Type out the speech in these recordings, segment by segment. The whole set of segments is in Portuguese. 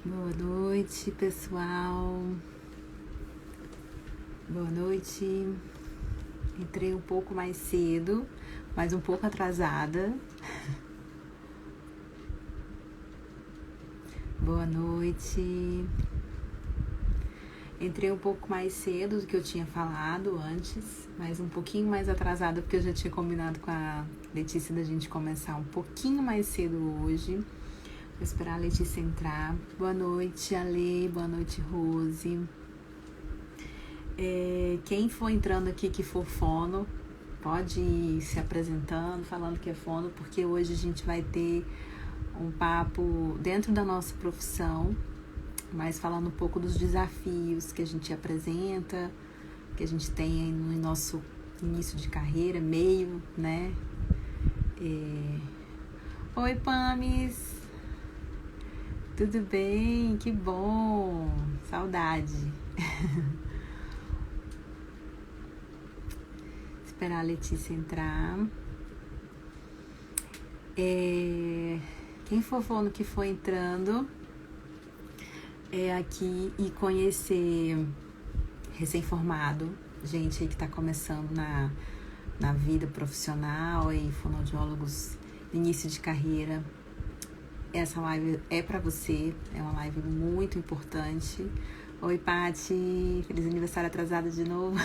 Boa noite, pessoal. Boa noite. Entrei um pouco mais cedo, mas um pouco atrasada. Boa noite. Entrei um pouco mais cedo do que eu tinha falado antes, mas um pouquinho mais atrasada porque eu já tinha combinado com a Letícia da gente começar um pouquinho mais cedo hoje. Vou esperar a Letícia entrar. Boa noite, Ale. Boa noite, Rose. Quem for entrando aqui que for fono, pode ir se apresentando, falando que é fono, porque hoje a gente vai ter um papo dentro da nossa profissão, mas falando um pouco dos desafios que a gente apresenta, que a gente tem aí no nosso início de carreira, meio, né? Oi, Pamis! Tudo bem? Que bom! Saudade! Esperar a Letícia entrar. Quem for fono que for entrando aqui e conhecer recém-formado, gente aí que tá começando na vida profissional, aí fonoaudiólogos, início de carreira, essa live é pra você, é uma live muito importante. Oi, Pati, feliz aniversário atrasado de novo.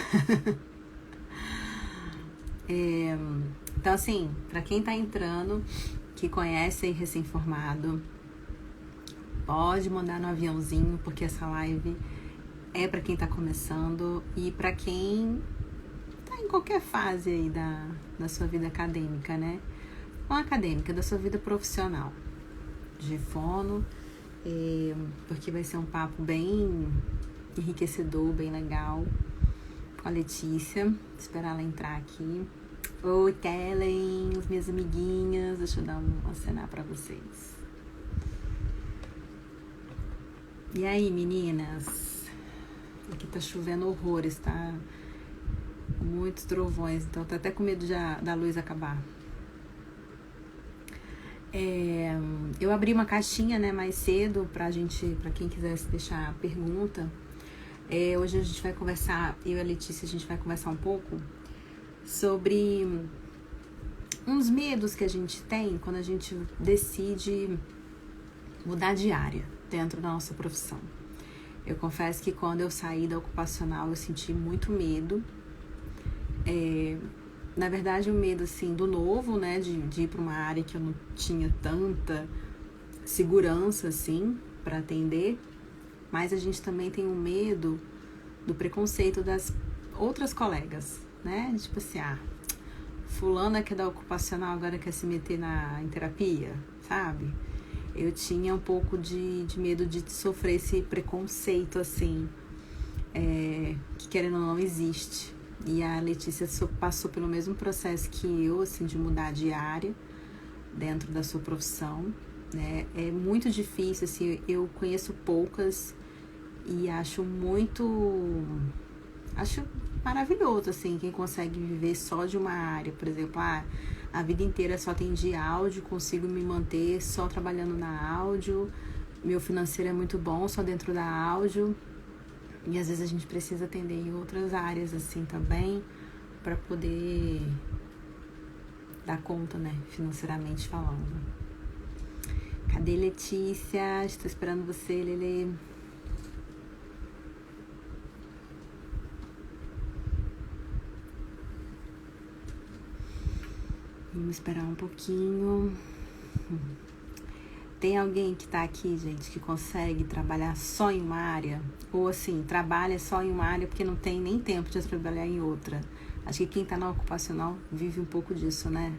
Então, assim, pra quem tá entrando, que conhece aí recém-formado, pode mandar no aviãozinho, porque essa live é pra quem tá começando e pra quem tá em qualquer fase aí da sua vida acadêmica, né? Não acadêmica, da sua vida profissional, de fono, porque vai ser um papo bem enriquecedor, bem legal, com a Letícia. Vou esperar ela entrar aqui. Oi, Kellen, as minhas amiguinhas. Deixa eu dar um acenar pra vocês. E aí, meninas? Aqui tá chovendo horrores, tá? Muitos trovões, então tô até com medo da luz acabar. Eu abri uma caixinha, né, mais cedo pra quem quisesse deixar pergunta. Hoje a gente vai conversar, eu e a Letícia, a gente vai conversar um pouco sobre uns medos que a gente tem quando a gente decide mudar de área dentro da nossa profissão. Eu confesso que quando eu saí da ocupacional eu senti muito medo. Na verdade, o medo assim, do novo, né, de ir para uma área que eu não tinha tanta segurança assim para atender, mas a gente também tem um medo do preconceito das outras colegas, né? Tipo assim, fulana que é da ocupacional agora quer se meter em terapia, sabe? Eu tinha um pouco de medo de sofrer esse preconceito, assim, que querendo ou não existe. E a Letícia passou pelo mesmo processo que eu, assim, de mudar de área dentro da sua profissão, né? É muito difícil, assim, eu conheço poucas e acho maravilhoso, assim, quem consegue viver só de uma área. Por exemplo, a vida inteira só atendi áudio, consigo me manter só trabalhando na áudio, meu financeiro é muito bom só dentro da áudio, e às vezes a gente precisa atender em outras áreas, assim, também, para poder dar conta, né, financeiramente falando. Cadê Letícia? Estou esperando você, Lelê. Vamos esperar um pouquinho. Tem alguém que tá aqui, gente, que consegue trabalhar só em uma área? Ou assim, trabalha só em uma área porque não tem nem tempo de trabalhar em outra? Acho que quem tá na ocupacional vive um pouco disso, né?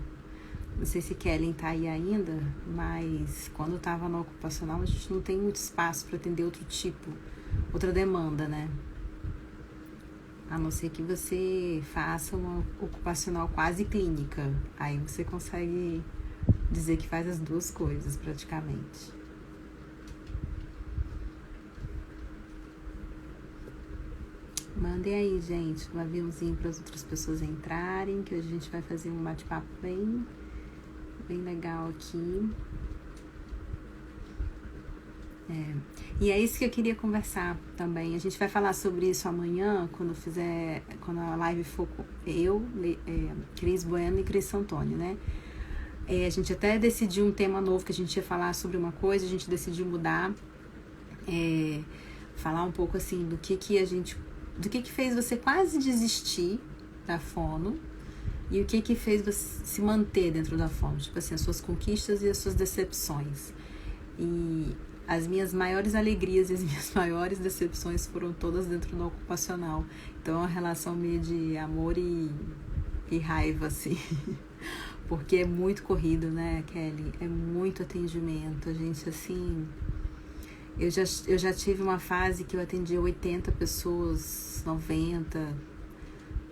Não sei se Kellen tá aí ainda, mas quando eu tava na ocupacional a gente não tem muito espaço para atender outra demanda, né? A não ser que você faça uma ocupacional quase clínica. Aí você consegue dizer que faz as duas coisas praticamente. Mandem aí, gente, um aviãozinho para as outras pessoas entrarem, que hoje a gente vai fazer um bate-papo bem legal aqui. E é isso que eu queria conversar também. A gente vai falar sobre isso amanhã, quando a live for eu, Cris Bueno e Cris Santoni, né? A gente até decidiu um tema novo que a gente ia falar sobre uma coisa, a gente decidiu mudar, falar um pouco assim do que fez você quase desistir da fono e o que fez você se manter dentro da fono, tipo assim, as suas conquistas e as suas decepções. E as minhas maiores alegrias e as minhas maiores decepções foram todas dentro do ocupacional. Então é uma relação meio de amor e raiva, assim. Porque é muito corrido, né, Kelly? É muito atendimento. A gente, assim... Eu já tive uma fase que eu atendia 80 pessoas, 90.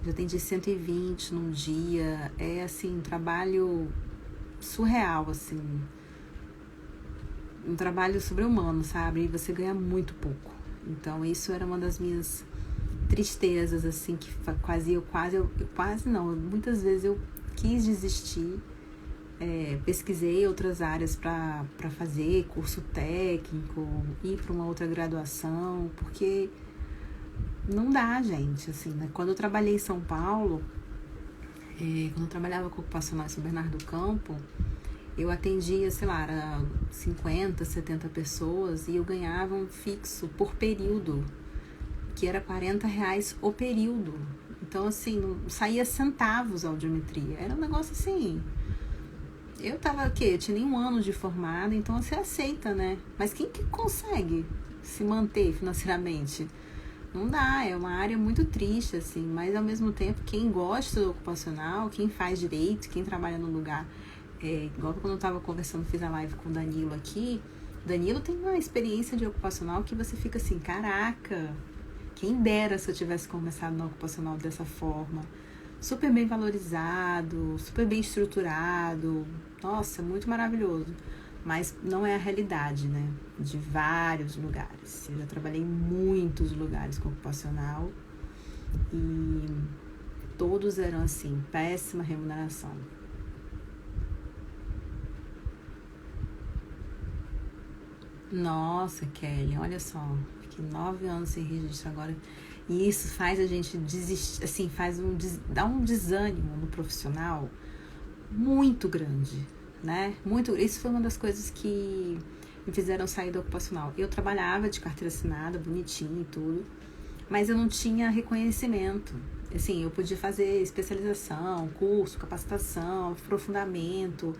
Já atendi 120 num dia. É, assim, um trabalho surreal, assim. Um trabalho sobre-humano, sabe? E você ganha muito pouco. Então, isso era uma das minhas tristezas, assim, que muitas vezes eu quis desistir. Pesquisei outras áreas para fazer, curso técnico, ir para uma outra graduação, porque não dá, gente, assim, né? Quando eu trabalhei em São Paulo, quando eu trabalhava com ocupacional em São Bernardo do Campo, eu atendia, sei lá, era 50, 70 pessoas e eu ganhava um fixo por período, que era R$40 o período. Então, assim, não saía centavos a audiometria. Era um negócio assim... Eu tava, eu tinha nem um ano de formada, então você aceita, né? Mas quem que consegue se manter financeiramente? Não dá, é uma área muito triste, assim, mas ao mesmo tempo, quem gosta do ocupacional, quem faz direito, quem trabalha no lugar, igual quando eu tava conversando, fiz a live com o Danilo aqui, Danilo tem uma experiência de ocupacional que você fica assim, caraca, quem dera se eu tivesse começado no ocupacional dessa forma. Super bem valorizado, super bem estruturado, nossa, muito maravilhoso. Mas não é a realidade, né? De vários lugares. Eu já trabalhei em muitos lugares com ocupacional e todos eram assim, péssima remuneração. Nossa, Kelly, olha só, fiquei 9 anos sem registro agora. E isso faz a gente desistir, assim, dá um desânimo no profissional muito grande, né? Isso foi uma das coisas que me fizeram sair do ocupacional. Eu trabalhava de carteira assinada, bonitinho e tudo, mas eu não tinha reconhecimento. Assim, eu podia fazer especialização, curso, capacitação, aprofundamento,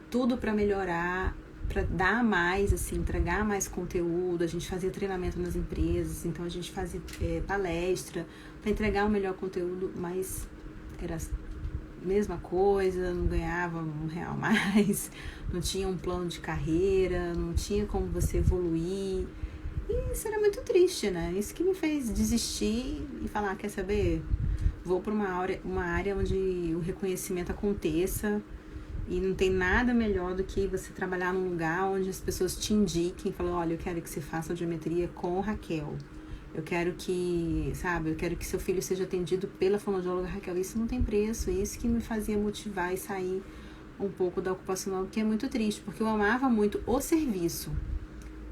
tudo para melhorar, para dar mais, assim, entregar mais conteúdo. A gente fazia treinamento nas empresas, então a gente fazia palestra para entregar o melhor conteúdo, mas era mesma coisa, não ganhava R$1 mais, não tinha um plano de carreira, não tinha como você evoluir. E isso era muito triste, né? Isso que me fez desistir e falar, quer saber? Vou para uma área onde o reconhecimento aconteça e não tem nada melhor do que você trabalhar num lugar onde as pessoas te indiquem, falam, olha, eu quero que você faça audiometria com Raquel. Eu quero que seu filho seja atendido pela fonoaudióloga Raquel. Isso não tem preço, é isso que me fazia motivar e sair um pouco da ocupacional, que é muito triste, porque eu amava muito o serviço,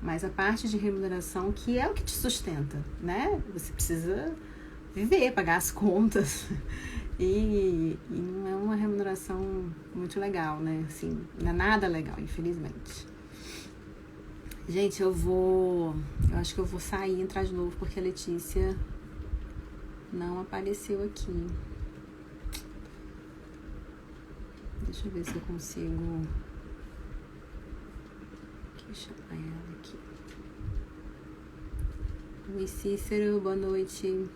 mas a parte de remuneração, que é o que te sustenta, né? Você precisa viver, pagar as contas, e não é uma remuneração muito legal, né? Assim, não é nada legal, infelizmente. Gente, eu acho que eu vou sair e entrar de novo, porque a Letícia não apareceu aqui. Deixa eu ver se eu consigo chamar ela aqui. Oi, Cícero, boa noite.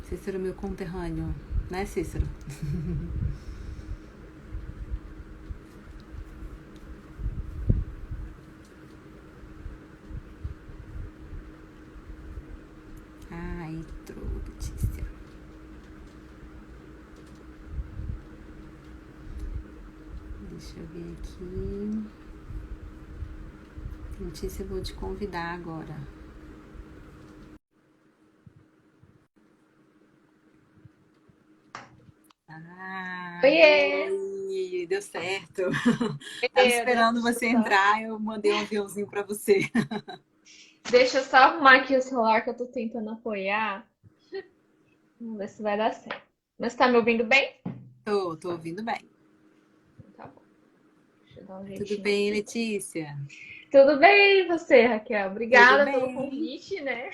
Cícero, meu conterrâneo, né, Cícero? Ai, Letícia. Deixa eu ver aqui. Letícia, eu vou te convidar agora. Oiê! gente, deu certo. Tava Meu Deus, esperando você entrar, eu mandei um aviãozinho para você. deixa eu só arrumar aqui o celular que eu tô tentando apoiar. Vamos ver se vai dar certo. Mas tá me ouvindo bem? Tô ouvindo bem. Tá bom. Deixa eu dar um Tudo jeitinho bem, aqui. Letícia? Tudo bem, e você, Raquel? Tudo Obrigada pelo bem. convite, né?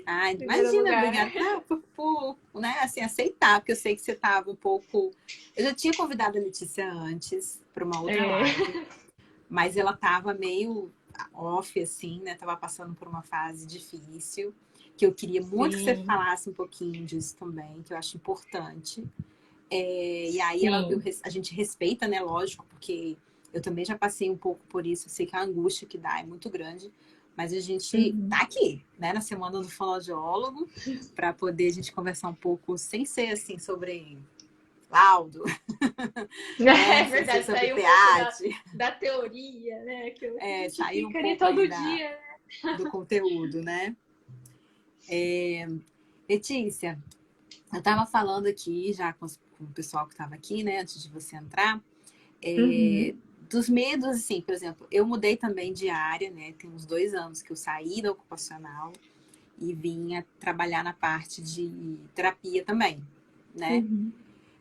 Ah, Em primeiro imagina, lugar. obrigada por, né, assim, aceitar, porque eu sei que você estava um pouco. Eu já tinha convidado a Letícia antes para uma outra É, live, mas ela estava meio off, assim, né? Tava passando por uma fase difícil, que eu queria muito que você sim, falasse um pouquinho disso também, que eu acho importante. E aí sim. a gente respeita, né? Lógico, porque eu também já passei um pouco por isso. Eu sei que a angústia que dá é muito grande, mas a gente Uhum. tá aqui, né? Na semana do fonoaudiólogo, para poder a gente conversar um pouco, sem ser assim sobre laudo, né? É Sem ser verdade, sobre saiu um pouco da, PEAT, da teoria, né? Aquilo que a gente sair um fica ali pouco aí todo dia. do conteúdo, né? Letícia, eu estava falando aqui já com o pessoal que estava aqui, né? Antes de você entrar. É, Uhum, dos medos, assim, por exemplo, eu mudei também de área, né? Tem uns 2 anos que eu saí da ocupacional e vinha trabalhar na parte de terapia também, né? uhum,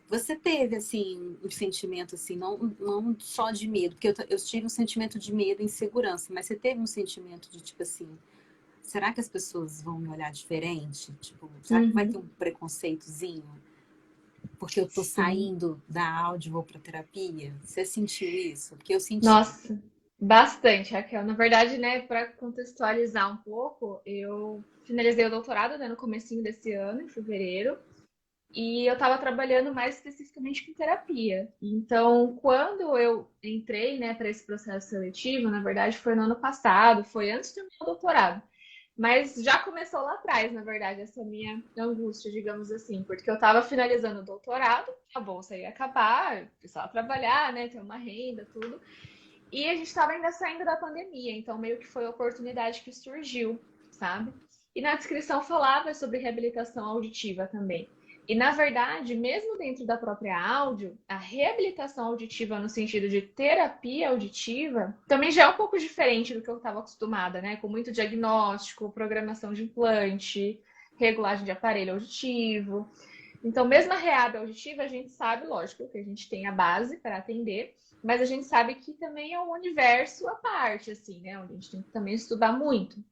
Você teve, assim, um sentimento, assim, não só de medo, porque eu tive um sentimento de medo e insegurança, mas você teve um sentimento de, tipo assim, será que as pessoas vão me olhar diferente? Tipo, será que vai ter uhum. um preconceitozinho? Porque eu tô Sim. saindo da áudio e vou pra terapia? Você sentiu isso? Porque eu senti. Nossa, bastante, Raquel. Na verdade, né, para contextualizar um pouco, eu finalizei o doutorado, né, no comecinho desse ano, em fevereiro, e eu estava trabalhando mais especificamente com terapia. Então, quando eu entrei, né, para esse processo seletivo, na verdade, foi no ano passado, foi antes de terminar o doutorado. Mas já começou lá atrás, na verdade, essa minha angústia, digamos assim, porque eu estava finalizando o doutorado, a bolsa ia acabar, precisava trabalhar, né, ter uma renda, tudo. E a gente estava ainda saindo da pandemia, então meio que foi a oportunidade que surgiu, sabe? E na descrição falava sobre reabilitação auditiva também. E na verdade, mesmo dentro da própria áudio, a reabilitação auditiva no sentido de terapia auditiva também já é um pouco diferente do que eu estava acostumada, né? Com muito diagnóstico, programação de implante, regulagem de aparelho auditivo. Então, mesmo a reab auditiva, a gente sabe, lógico, que a gente tem a base para atender, mas a gente sabe que também é um universo à parte, assim, né? Onde a gente tem que também estudar muito.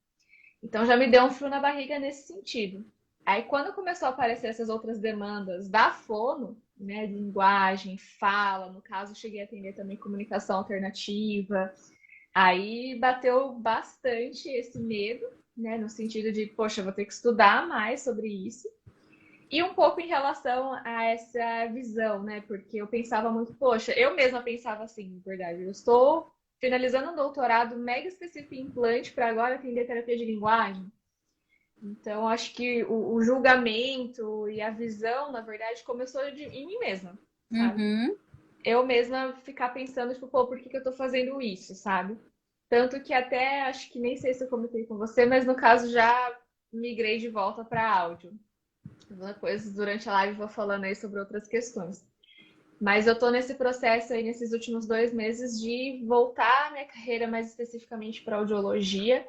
Então, já me deu um frio na barriga nesse sentido. Aí, quando começou a aparecer essas outras demandas da fono, né, linguagem, fala, no caso, cheguei a atender também comunicação alternativa, aí bateu bastante esse medo, né, no sentido de, poxa, vou ter que estudar mais sobre isso. E um pouco em relação a essa visão, né? Porque eu pensava muito, poxa, eu mesma pensava assim, na verdade, eu estou finalizando um doutorado mega específico em implante para agora atender terapia de linguagem. Então, acho que o julgamento e a visão, na verdade, começou em mim mesma, sabe? Uhum. Eu mesma ficar pensando, tipo, pô, por que que eu tô fazendo isso, sabe? Tanto que até acho que nem sei se eu comentei com você, mas no caso já migrei de volta para áudio. Depois, durante a live, vou falando aí sobre outras questões. Mas eu tô nesse processo aí, nesses últimos 2 meses, de voltar a minha carreira mais especificamente para audiologia,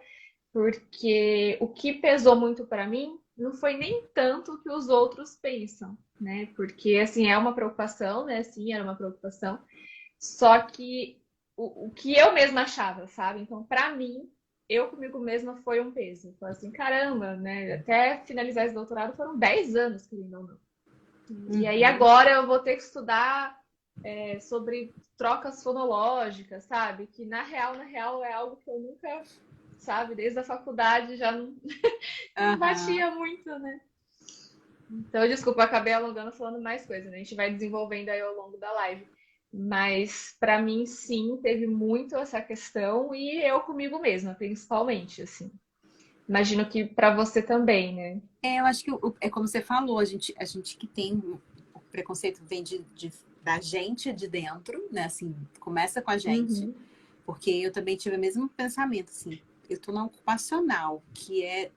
porque o que pesou muito para mim não foi nem tanto o que os outros pensam, né? Porque, assim, é uma preocupação, né? Sim, era uma preocupação. Só que o que eu mesma achava, sabe? Então, para mim, eu comigo mesma foi um peso. Foi assim, caramba, né? Até finalizar esse doutorado foram 10 anos, querendo ou não. E aí Uhum. agora eu vou ter que estudar sobre trocas fonológicas, sabe? Que na real, é algo que eu nunca, sabe, desde a faculdade já não Aham. batia muito, né? Então, desculpa, acabei alongando falando mais coisa, né? A gente vai desenvolvendo aí ao longo da live. Mas para mim, sim, teve muito essa questão e eu comigo mesma, principalmente, assim. Imagino que para você também, né? Eu acho que é como você falou, a gente que tem o preconceito vem da gente de dentro, né? Assim, começa com a gente, Uhum, porque eu também tive o mesmo pensamento, assim, eu tô na ocupacional, que é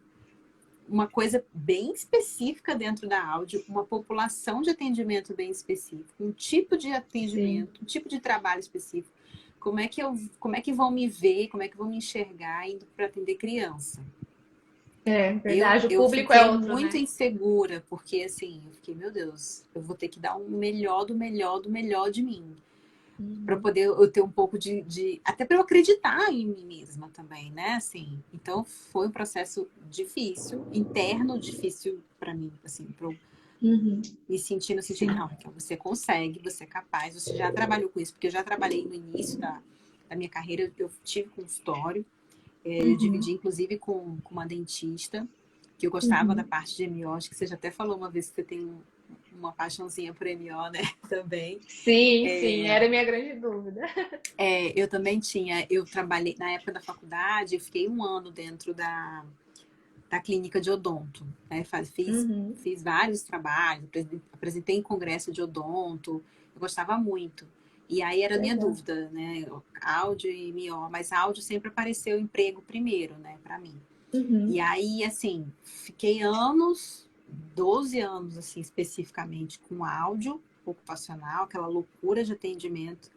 uma coisa bem específica dentro da áudio, uma população de atendimento bem específico, um tipo de Sim, atendimento, um tipo de trabalho específico. Como é que vão me ver, como é que vão me enxergar indo para atender criança? é verdade. O Eu público é fiquei outro, muito né? insegura, porque assim, eu fiquei, meu Deus, eu vou ter que dar um melhor do melhor do melhor de mim para Uhum. poder eu ter um pouco até para eu acreditar em mim mesma também, né? Assim, então foi um processo difícil, interno difícil para mim, assim, para eu Uhum. me sentir no sentido, Sim. não, Raquel, você consegue, você é capaz, você já trabalhou com isso, porque eu já trabalhei no início da minha carreira, eu tive consultório, eu dividi Uhum. inclusive com uma dentista, que eu gostava da Uhum. parte de MO, acho que você já até falou uma vez que você tem uma paixãozinha por MO, né? Também. Sim, sim, era a minha grande dúvida. Eu também tinha, eu trabalhei, na época da faculdade, eu fiquei um ano dentro da clínica de odonto, né? Uhum. Fiz vários trabalhos, apresentei em congresso de odonto, eu gostava muito. E aí era a minha Legal. dúvida, né? Áudio e MIO, mas áudio sempre apareceu emprego primeiro, né, para mim. E Uhum. aí, assim, fiquei anos, 12 anos, assim, especificamente com áudio ocupacional, aquela loucura de atendimento.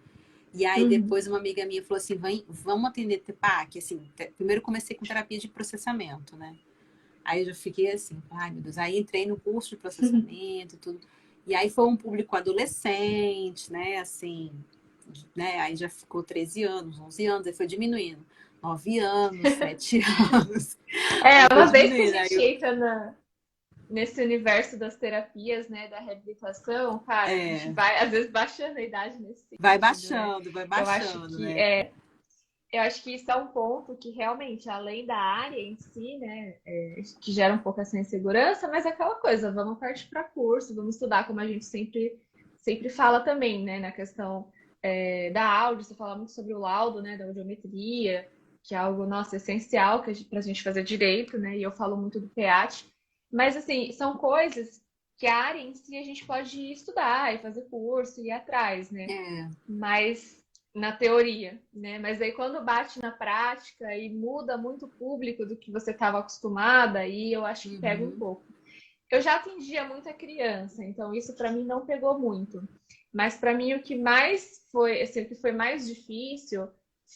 E aí Uhum. depois uma amiga minha falou assim, vamos atender TPAC, assim, primeiro comecei com terapia de processamento, né? Aí eu já fiquei assim, ai meu Deus, aí entrei no curso de processamento e tudo. E aí foi um público adolescente, né, assim, né, aí já ficou 13 anos, 11 anos, aí foi diminuindo. 9 anos, 7 anos, aí foi Uma vez que a diminuindo, gente entra nesse universo das terapias, né, da reabilitação, cara, a gente vai, às vezes, baixando a idade nesse sentido, né? vai Eu acho baixando, que né? eu acho que isso é um ponto que realmente, além da área em si, né, que gera um pouco essa insegurança, mas é aquela coisa, vamos partir para curso, vamos estudar, como a gente sempre fala também, né, na questão da áudio, você fala muito sobre o laudo, né, da audiometria, que é algo, nossa, essencial para a gente fazer direito, né, e eu falo muito do PEAT, mas, assim, são coisas que a área em si a gente pode estudar e fazer curso e ir atrás, né, É. mas na teoria, né? Mas aí quando bate na prática e muda muito o público do que você estava acostumada, aí eu acho que pega um Uhum. pouco. Eu já atendia muita criança, então isso para mim não pegou muito. Mas para mim o que mais foi, assim, o que foi mais difícil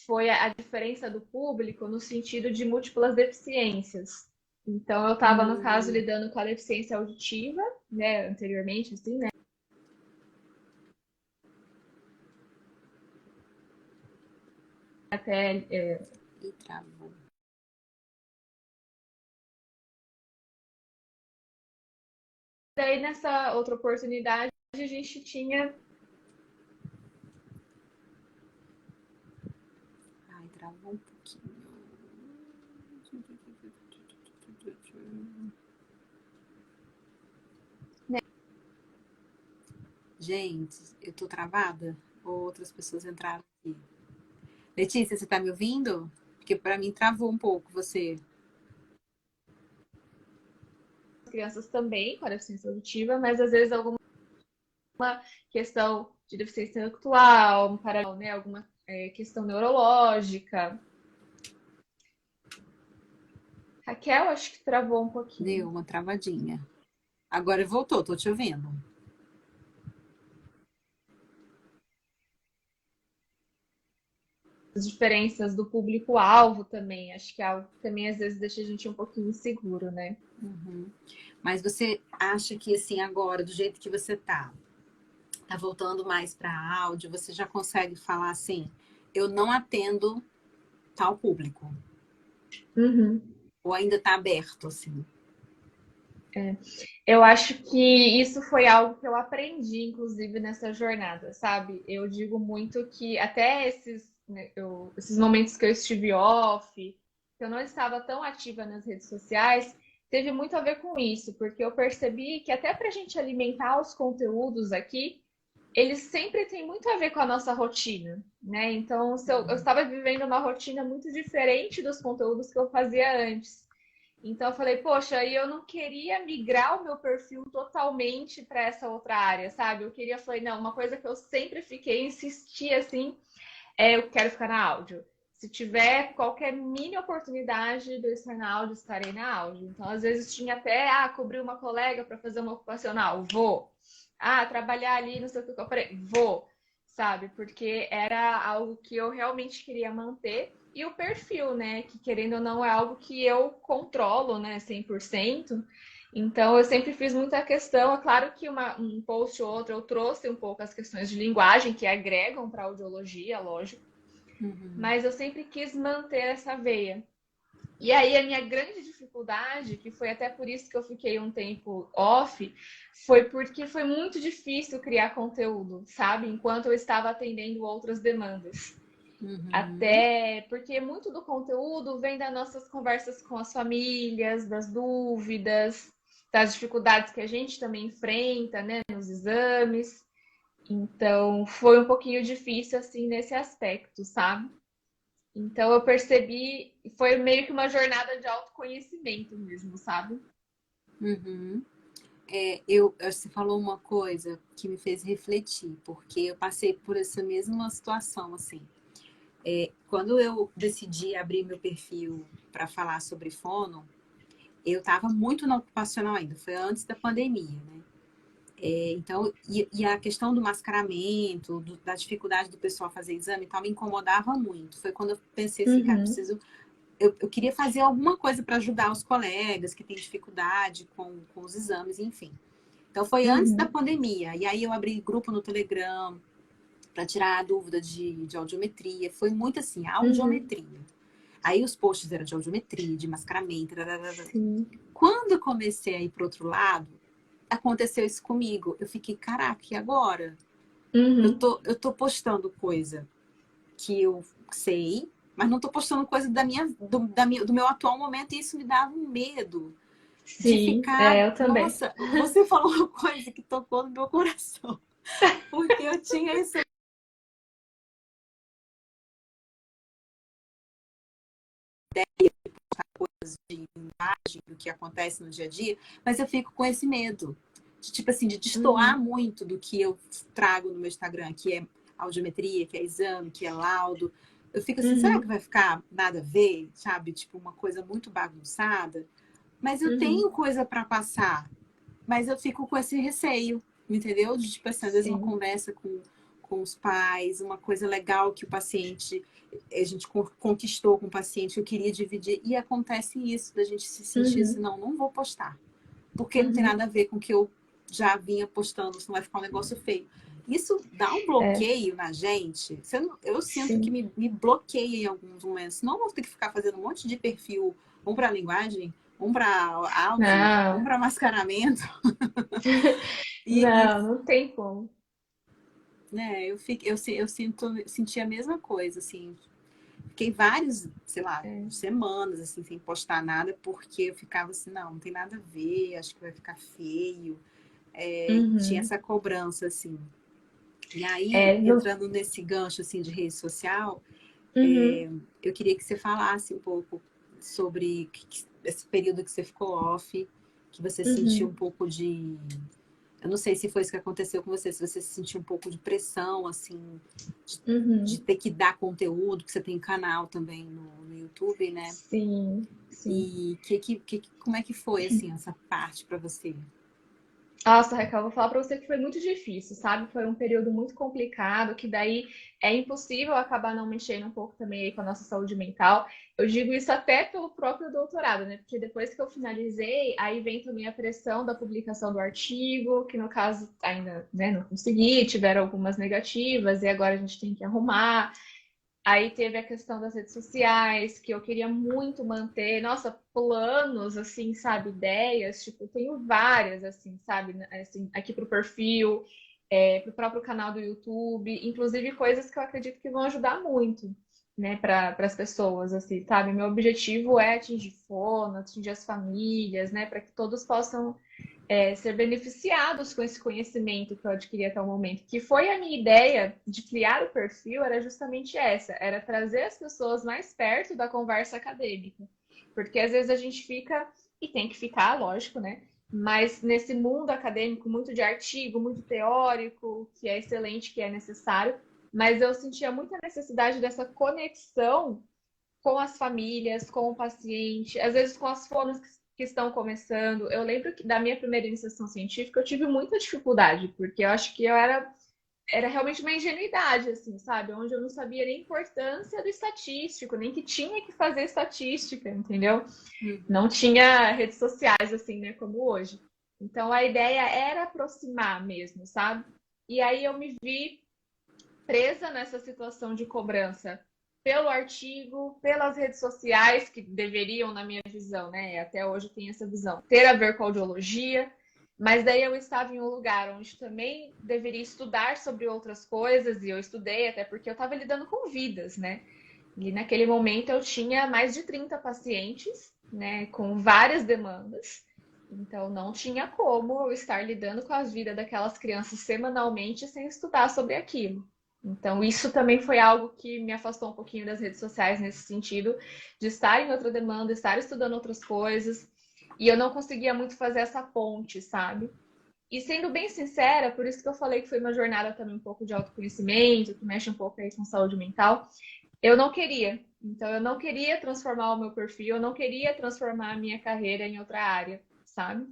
foi a diferença do público no sentido de múltiplas deficiências. Então eu estava no caso Hum. lidando com a deficiência auditiva, né, anteriormente, assim, né? Até E travou. daí, nessa outra oportunidade, a gente tinha. Ai, travou um pouquinho. Gente, eu tô travada? Ou outras pessoas entraram aqui? Letícia, você tá me ouvindo? Porque pra mim travou um pouco você. Crianças também com a deficiência auditiva, mas às vezes alguma questão de deficiência intelectual, para, né, alguma questão neurológica. Raquel, acho que travou um Deu pouquinho. uma travadinha. Agora voltou, tô te ouvindo. As diferenças do público-alvo também, acho que é algo que também às vezes deixa a gente um pouquinho inseguro, né? Uhum. Mas você acha que assim agora, do jeito que você tá voltando mais para áudio, você já consegue falar assim, eu não atendo tal público, Uhum. ou ainda tá aberto assim? Eu acho que isso foi algo que eu aprendi, inclusive, nessa jornada, sabe? Eu digo muito que até né, esses momentos que eu estive off, que eu não estava tão ativa nas redes sociais, teve muito a ver com isso, porque eu percebi que até para a gente alimentar os conteúdos aqui, eles sempre têm muito a ver com a nossa rotina, né? Então, se eu estava vivendo uma rotina muito diferente dos conteúdos que eu fazia antes. Então eu falei, poxa, aí eu não queria migrar o meu perfil totalmente para essa outra área, sabe? Eu falei, não, uma coisa que eu sempre fiquei, insisti assim, eu quero ficar na áudio. Se tiver qualquer mini oportunidade de eu estar na áudio, estarei na áudio. Então, às vezes tinha até, cobrir uma colega para fazer uma ocupacional, vou. Trabalhar ali, não sei o que eu falei, vou, sabe? Porque era algo que eu realmente queria manter. E o perfil, né? Que querendo ou não é algo que eu controlo, né? 100%. Então, eu sempre fiz muita questão. É claro que um post ou outro eu trouxe um pouco as questões de linguagem que agregam para a audiologia, lógico. Uhum. Mas eu sempre quis manter essa veia. E aí a minha grande dificuldade, que foi até por isso que eu fiquei um tempo off, foi porque foi muito difícil criar conteúdo, sabe? Enquanto eu estava atendendo outras demandas. Uhum. Até porque muito do conteúdo vem das nossas conversas com as famílias, das dúvidas, das dificuldades que a gente também enfrenta, né, nos exames. Então, foi um pouquinho difícil assim nesse aspecto, sabe? Então eu percebi, foi meio que uma jornada de autoconhecimento mesmo, sabe? Uhum. Você falou uma coisa que me fez refletir, porque eu passei por essa mesma situação, assim. Quando eu decidi abrir meu perfil para falar sobre fono, eu estava muito no ocupacional ainda, foi antes da pandemia, né? Então, e a questão do mascaramento, da dificuldade do pessoal fazer exame e tal, me incomodava muito. Foi quando eu pensei assim, cara, Uhum, preciso. Eu queria fazer alguma coisa para ajudar os colegas que têm dificuldade com os exames, enfim. Então, foi antes da uhum, pandemia. E aí, eu abri grupo no Telegram para tirar a dúvida de audiometria. Foi muito assim, uhum. audiometria. Aí, os posts eram de audiometria, de mascaramento. Sim. Quando eu comecei a ir para outro lado, aconteceu isso comigo. Eu fiquei, caraca, e agora? Uhum. Eu tô postando coisa que eu sei, mas não tô postando coisa do meu atual momento, e isso me dava um medo de Sim, ficar. eu também. Nossa, você falou uma coisa que tocou no meu coração, porque eu tinha essa coisa de imagem do que acontece no dia a dia, mas eu fico com esse medo. De, tipo assim, de destoar Uhum, muito do que eu trago no meu Instagram, que é audiometria, que é exame, que é laudo. Eu fico assim, será que uhum, vai ficar nada a ver, sabe? Tipo, uma coisa muito bagunçada. Mas eu tenho uhum. coisa para passar, mas eu fico com esse receio, entendeu? De, tipo assim, às vezes uma Sim. conversa com os pais, uma coisa legal que o paciente, a gente conquistou com o paciente, eu queria dividir, e acontece isso, da gente se sentir assim, Uhum, não vou postar, porque não tem uhum. nada a ver com o que eu já vinha postando, senão vai ficar um negócio feio. Isso dá um É, bloqueio na gente. Eu sinto que sim. me bloqueia em alguns momentos. Senão eu vou ter que ficar fazendo um monte de perfil, um para linguagem, um para áudio, um Não, para mascaramento. E, não, não tem como. né, senti a mesma coisa, assim. Fiquei vários, sei lá, É. semanas, assim, sem postar nada, porque eu ficava assim, não tem nada a ver, acho que vai ficar feio. E tinha Uhum. essa cobrança, assim. E aí, É, no, entrando nesse gancho, assim, de rede social, uhum, eu queria que você falasse um pouco sobre esse período que você ficou off, que você sentiu um uhum, pouco de. Eu não sei se foi isso que aconteceu com você, se você sentiu um pouco de pressão, assim, de uhum. ter que dar conteúdo, que você tem canal também no YouTube, né? Sim, sim. E como é que foi, assim, essa parte para você? Nossa, Raquel, eu vou falar pra você que foi muito difícil, sabe? Foi um período muito complicado, que daí é impossível acabar não mexendo um pouco também aí com a nossa saúde mental. Eu digo isso até pelo próprio doutorado, né? Porque depois que eu finalizei, aí vem também a pressão da publicação do artigo, que no caso ainda, né, não consegui, tiveram algumas negativas, e agora a gente tem que arrumar. Aí teve a questão das redes sociais, que eu queria muito manter. Nossa, planos, assim, sabe? Ideias, tipo, eu tenho várias, assim, sabe? Assim, aqui pro perfil, pro próprio canal do YouTube, inclusive coisas que eu acredito que vão ajudar muito, né, para as pessoas, assim, sabe? Meu objetivo é atingir fono, atingir as famílias, né, para que todos possam ser beneficiados com esse conhecimento que eu adquiri até o momento. Que foi a minha ideia de criar o perfil, era justamente essa, era trazer as pessoas mais perto da conversa acadêmica. Porque às vezes a gente fica, e tem que ficar, lógico, né? Mas nesse mundo acadêmico, muito de artigo, muito teórico, que é excelente, que é necessário, mas eu sentia muita necessidade dessa conexão com as famílias, com o paciente, às vezes com as fonos que estão começando. Eu lembro que da minha primeira iniciação científica eu tive muita dificuldade, porque eu acho que era realmente uma ingenuidade, assim, sabe? Onde eu não sabia nem a importância do estatístico, nem que tinha que fazer estatística, entendeu? Não tinha redes sociais, assim, né, como hoje. Então, a ideia era aproximar mesmo, sabe? E aí eu me vi presa nessa situação de cobrança pelo artigo, pelas redes sociais, que deveriam, na minha visão, né? Até hoje tem essa visão, ter a ver com a audiologia, mas daí eu estava em um lugar onde também deveria estudar sobre outras coisas, e eu estudei até porque eu estava lidando com vidas, né? E naquele momento eu tinha mais de 30 pacientes, né, com várias demandas. Então não tinha como eu estar lidando com as vidas daquelas crianças semanalmente sem estudar sobre aquilo. Então, isso também foi algo que me afastou um pouquinho das redes sociais nesse sentido, de estar em outra demanda, estar estudando outras coisas, e eu não conseguia muito fazer essa ponte, sabe? E sendo bem sincera, por isso que eu falei que foi uma jornada também um pouco de autoconhecimento, que mexe um pouco aí com saúde mental, eu não queria. Então, eu não queria transformar o meu perfil, eu não queria transformar a minha carreira em outra área, sabe?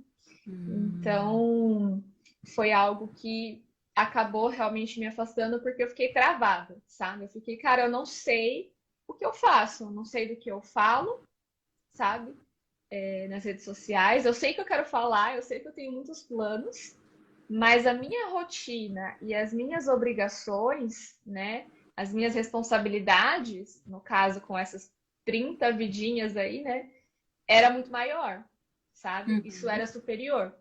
Então, foi algo que acabou realmente me afastando porque eu fiquei travada, sabe? Eu fiquei, cara, eu não sei o que eu faço, eu não sei do que eu falo, sabe? Nas redes sociais. Eu sei que eu quero falar, eu sei que eu tenho muitos planos, mas a minha rotina e as minhas obrigações, né? As minhas responsabilidades, no caso com essas 30 vidinhas aí, né? Era muito maior, sabe? Isso Uhum. era superior.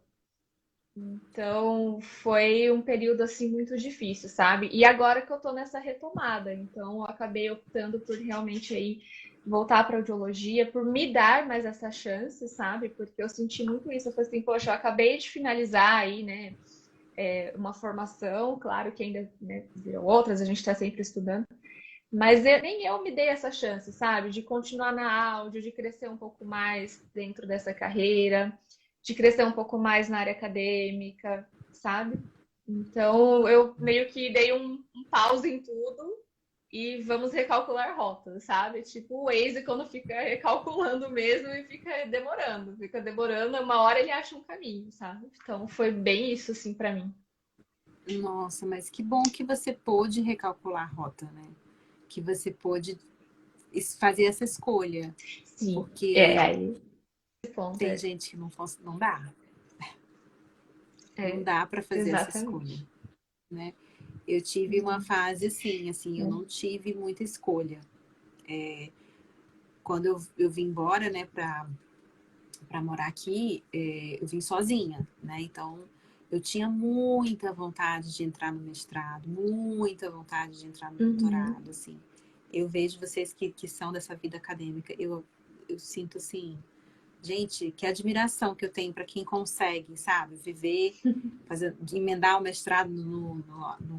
Então, foi um período assim muito difícil, sabe? E agora que eu tô nessa retomada, então eu acabei optando por realmente aí voltar para audiologia, por me dar mais essa chance, sabe? Porque eu senti muito isso. Eu falei assim, poxa, eu acabei de finalizar aí, né, uma formação, claro que ainda, né, virão outras, a gente está sempre estudando, mas nem eu me dei essa chance, sabe? De continuar na áudio, de crescer um pouco mais dentro dessa carreira, de crescer um pouco mais na área acadêmica, sabe? Então, eu meio que dei um pause em tudo e vamos recalcular rotas, sabe? Tipo o Waze quando fica recalculando mesmo e fica demorando, uma hora ele acha um caminho, sabe? Então, foi bem isso, assim, para mim. Nossa, mas que bom que você pôde recalcular a rota, né? Que você pôde fazer essa escolha. Sim, Porque aí esse ponto tem gente que não dá. Não é dá para fazer essa escolha, exatamente. né? Eu tive uma fase assim, eu É. não tive muita escolha. Quando eu vim embora, né, para morar aqui, eu vim sozinha, né? Então, eu tinha muita vontade de entrar no mestrado, muita vontade de entrar no Uhum. doutorado, assim. Eu vejo vocês que são dessa vida acadêmica, eu sinto assim, gente, que admiração que eu tenho para quem consegue, sabe, viver, fazer, emendar o mestrado no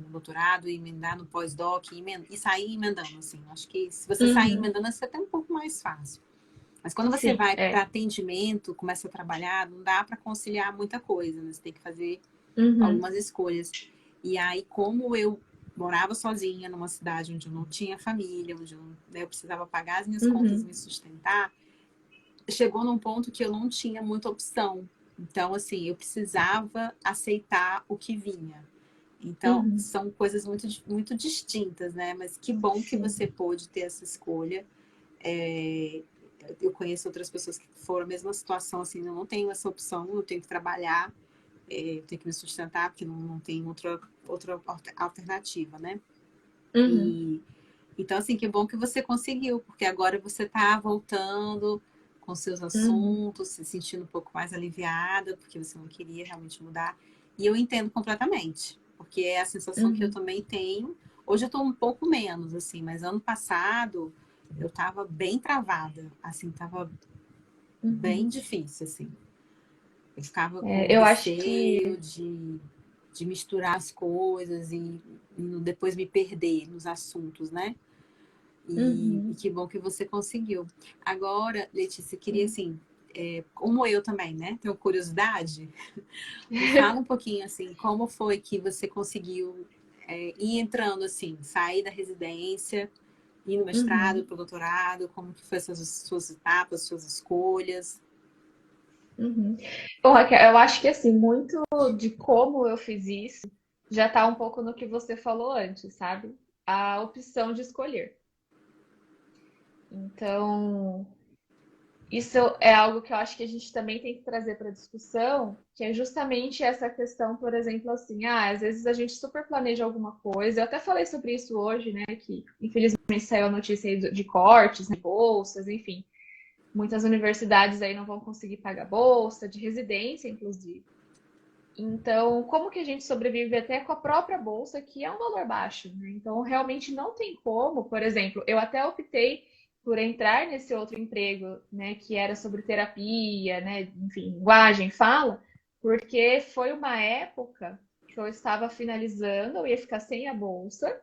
doutorado, emendar no pós-doc e sair emendando, assim. Acho que se você sair Uhum. emendando, você é até um pouco mais fácil. Mas quando você Sim, vai para é. atendimento, começa a trabalhar, não dá para conciliar muita coisa, né? Você tem que fazer Uhum. algumas escolhas. E aí, como eu morava sozinha numa cidade onde eu não tinha família, onde eu precisava pagar as minhas contas, Uhum. me sustentar, chegou num ponto que eu não tinha muita opção. Então, assim, eu precisava aceitar o que vinha. Então, Uhum. são coisas muito distintas, né? Mas que bom que Sim. você pôde ter essa escolha. É, eu conheço outras pessoas que foram a mesma situação, assim, eu não tenho essa opção, eu tenho que trabalhar, eu tenho que me sustentar, porque não tem outra alternativa, né? Uhum. E, então, assim, que bom que você conseguiu, porque agora você está voltando com seus Uhum. assuntos, se sentindo um pouco mais aliviada, porque você não queria realmente mudar. E eu entendo completamente, porque é a sensação que eu Uhum. também tenho. Hoje eu estou um pouco menos, assim, mas ano passado eu estava bem travada, assim, estava bem Uhum. difícil, assim. Eu ficava com Eu acho receio que. de misturar as coisas e depois me perder nos assuntos, né? E Uhum. que bom que você conseguiu. Agora, Letícia, queria Sim. assim, como eu também, né? Tenho curiosidade. Me fala um pouquinho assim, como foi que você conseguiu ir entrando assim, sair da residência ir no mestrado, Uhum. para o doutorado? Como que foi essas suas etapas, suas escolhas? Uhum. Bom, Raquel, eu acho que assim, muito de como eu fiz isso já está um pouco no que você falou antes, sabe? A opção de escolher. Então, isso é algo que eu acho que a gente também tem que trazer para a discussão, que é justamente essa questão, por exemplo, assim, às vezes a gente super planeja alguma coisa. Eu até falei sobre isso hoje, né? Que infelizmente saiu a notícia aí de cortes, né, bolsas, enfim. Muitas universidades aí não vão conseguir pagar bolsa, de residência, inclusive. Então, como que a gente sobrevive até com a própria bolsa, que é um valor baixo, né? Então, realmente não tem como, por exemplo, eu até optei por entrar nesse outro emprego, né, que era sobre terapia, né, enfim, linguagem, fala, porque foi uma época que eu estava finalizando, eu ia ficar sem a bolsa,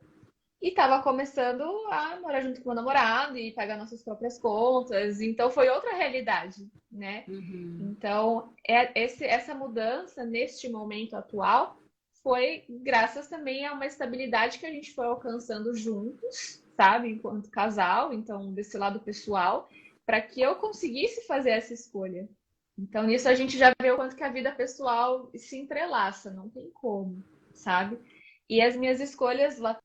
e estava começando a morar junto com o meu namorado e pagar nossas próprias contas. Então foi outra realidade, né? Uhum. Então, essa mudança neste momento atual foi graças também a uma estabilidade que a gente foi alcançando juntos, sabe, enquanto casal, então desse lado pessoal, para que eu conseguisse fazer essa escolha. Então, nisso a gente já vê o quanto que a vida pessoal se entrelaça, não tem como, sabe? E as minhas escolhas lá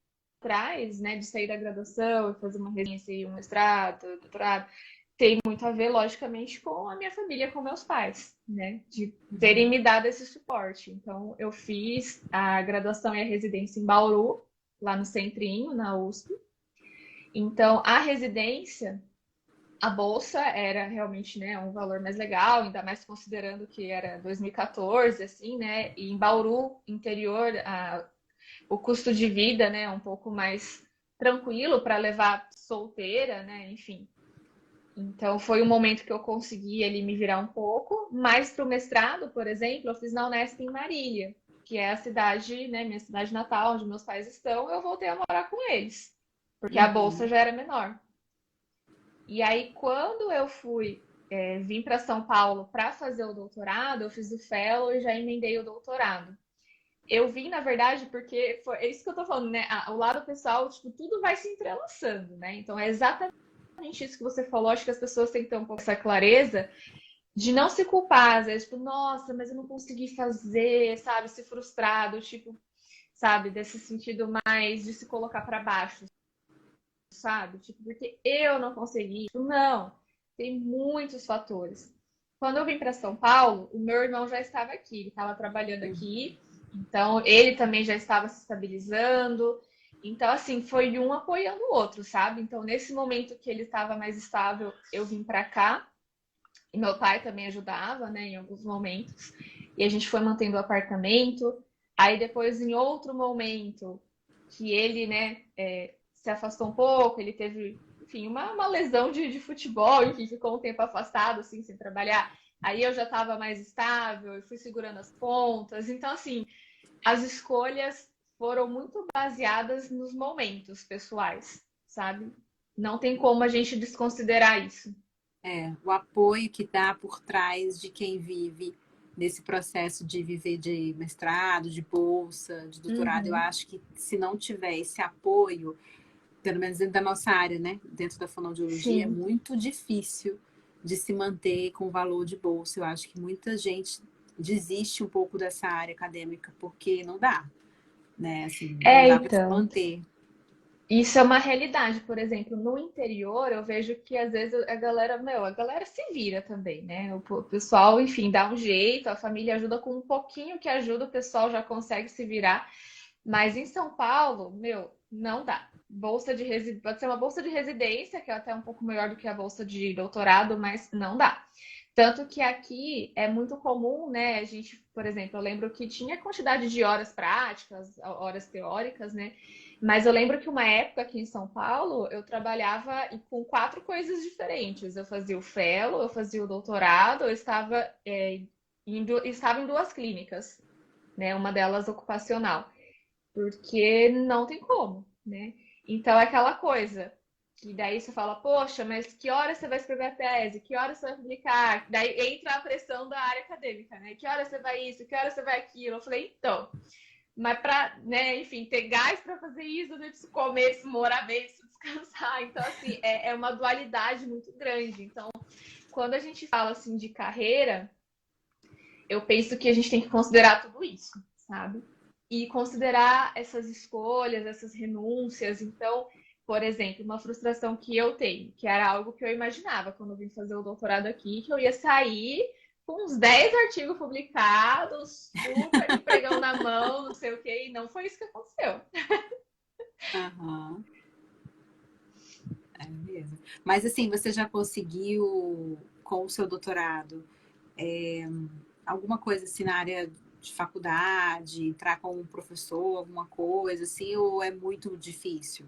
atrás, né, de sair da graduação e fazer uma residência e um mestrado, doutorado, tem muito a ver, logicamente, com a minha família, com meus pais, né, de terem me dado esse suporte. Então, eu fiz a graduação e a residência em Bauru, lá no Centrinho, na USP. Então, a residência, a bolsa era realmente, né, um valor mais legal, ainda mais considerando que era 2014, assim, né, e em Bauru, interior, o custo de vida, né, um pouco mais tranquilo para levar solteira, né, enfim. Então foi um momento que eu consegui ali me virar um pouco, mas para o mestrado, por exemplo, eu fiz na Unesp em Marília, que é a cidade, né, minha cidade natal, onde meus pais estão, eu voltei a morar com eles, porque a bolsa Uhum. já era menor. E aí, quando eu fui, vim para São Paulo para fazer o doutorado, eu fiz o fellow e já emendei o doutorado. Eu vim, na verdade, porque é isso que eu tô falando, né? O lado pessoal, tipo, tudo vai se entrelaçando, né? Então é exatamente isso que você falou. Acho que as pessoas têm que ter um pouco essa clareza de não se culpar, às vezes, tipo, nossa, mas eu não consegui fazer, sabe? Se frustrado, tipo, sabe? Desse sentido mais de se colocar para baixo, sabe? Tipo, porque eu não consegui. Tipo, não, tem muitos fatores. Quando eu vim para São Paulo, o meu irmão já estava aqui, ele estava trabalhando aqui, então ele também já estava se estabilizando. Então, assim, foi um apoiando o outro, sabe? Então, nesse momento que ele estava mais estável, eu vim para cá. E meu pai também ajudava, né, em alguns momentos. E a gente foi mantendo o apartamento. Aí depois, em outro momento, que ele, né, se afastou um pouco, ele teve, enfim, uma lesão de futebol, enfim, ficou um tempo afastado, assim, sem trabalhar. Aí eu já estava mais estável, eu fui segurando as pontas. Então, assim, as escolhas foram muito baseadas nos momentos pessoais, sabe? Não tem como a gente desconsiderar isso. É, o apoio que dá por trás de quem vive nesse processo de viver de mestrado, de bolsa, de doutorado, eu Uhum. acho que se não tiver esse apoio, pelo menos dentro da nossa área, né, dentro da fonoaudiologia, é Sim. muito difícil de se manter com o valor de bolsa. Eu acho que muita gente desiste um pouco dessa área acadêmica porque não dá, né? Assim, não dá para se Então, manter. isso é uma realidade, por exemplo, no interior eu vejo que às vezes a galera, meu, a galera se vira também, né? O pessoal, enfim, dá um jeito, a família ajuda com um pouquinho que ajuda, o pessoal já consegue se virar. Mas em São Paulo, meu, não dá. Bolsa de pode ser uma bolsa de residência, que é até um pouco melhor do que a bolsa de doutorado, mas não dá. Tanto que aqui é muito comum, né? A gente, por exemplo, eu lembro que tinha quantidade de horas práticas, horas teóricas, né? Mas eu lembro que uma época aqui em São Paulo eu trabalhava com 4 coisas diferentes. Eu fazia o fellow, eu fazia o doutorado, eu estava em 2 clínicas, né? Uma delas ocupacional, porque não tem como, né? Então é aquela coisa que daí você fala, poxa, mas que hora você vai escrever a tese? Que hora você vai publicar? Daí entra a pressão da área acadêmica, né? Que hora você vai isso? Que hora você vai aquilo? Eu falei, então, mas para, né, enfim, ter gás para fazer isso, eu preciso comer, preciso morar bem, preciso descansar. Então, assim, é uma dualidade muito grande. Então, quando a gente fala, assim, de carreira, eu penso que a gente tem que considerar tudo isso, sabe? E considerar essas escolhas, essas renúncias. Então, por exemplo, uma frustração que eu tenho, que era algo que eu imaginava quando eu vim fazer o doutorado aqui, que eu ia sair com uns 10 artigos publicados, super empregão na mão, não sei o quê, e não foi isso que aconteceu. Aham, é mesmo. Mas assim, você já conseguiu, com o seu doutorado, alguma coisa assim na área de faculdade, entrar como professor, alguma coisa assim, ou é muito difícil?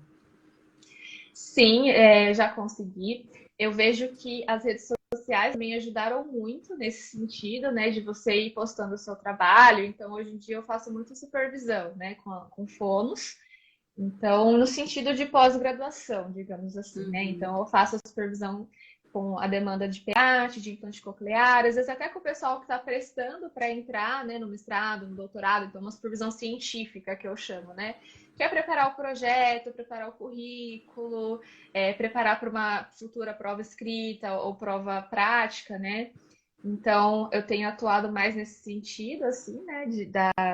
Sim, já consegui. Eu vejo que as redes sociais também ajudaram muito nesse sentido, né, de você ir postando o seu trabalho. Então, hoje em dia eu faço muito supervisão, né, com fonos. Então, no sentido de pós-graduação, digamos assim, né? Uhum. Então, eu faço a supervisão com a demanda de PEAT, de implante coclear, às vezes até com o pessoal que está prestando para entrar, né, no mestrado, no doutorado, então uma supervisão científica que eu chamo, né? Que é preparar o projeto, preparar o currículo, preparar para uma futura prova escrita ou prova prática, né? Então, eu tenho atuado mais nesse sentido, assim, né,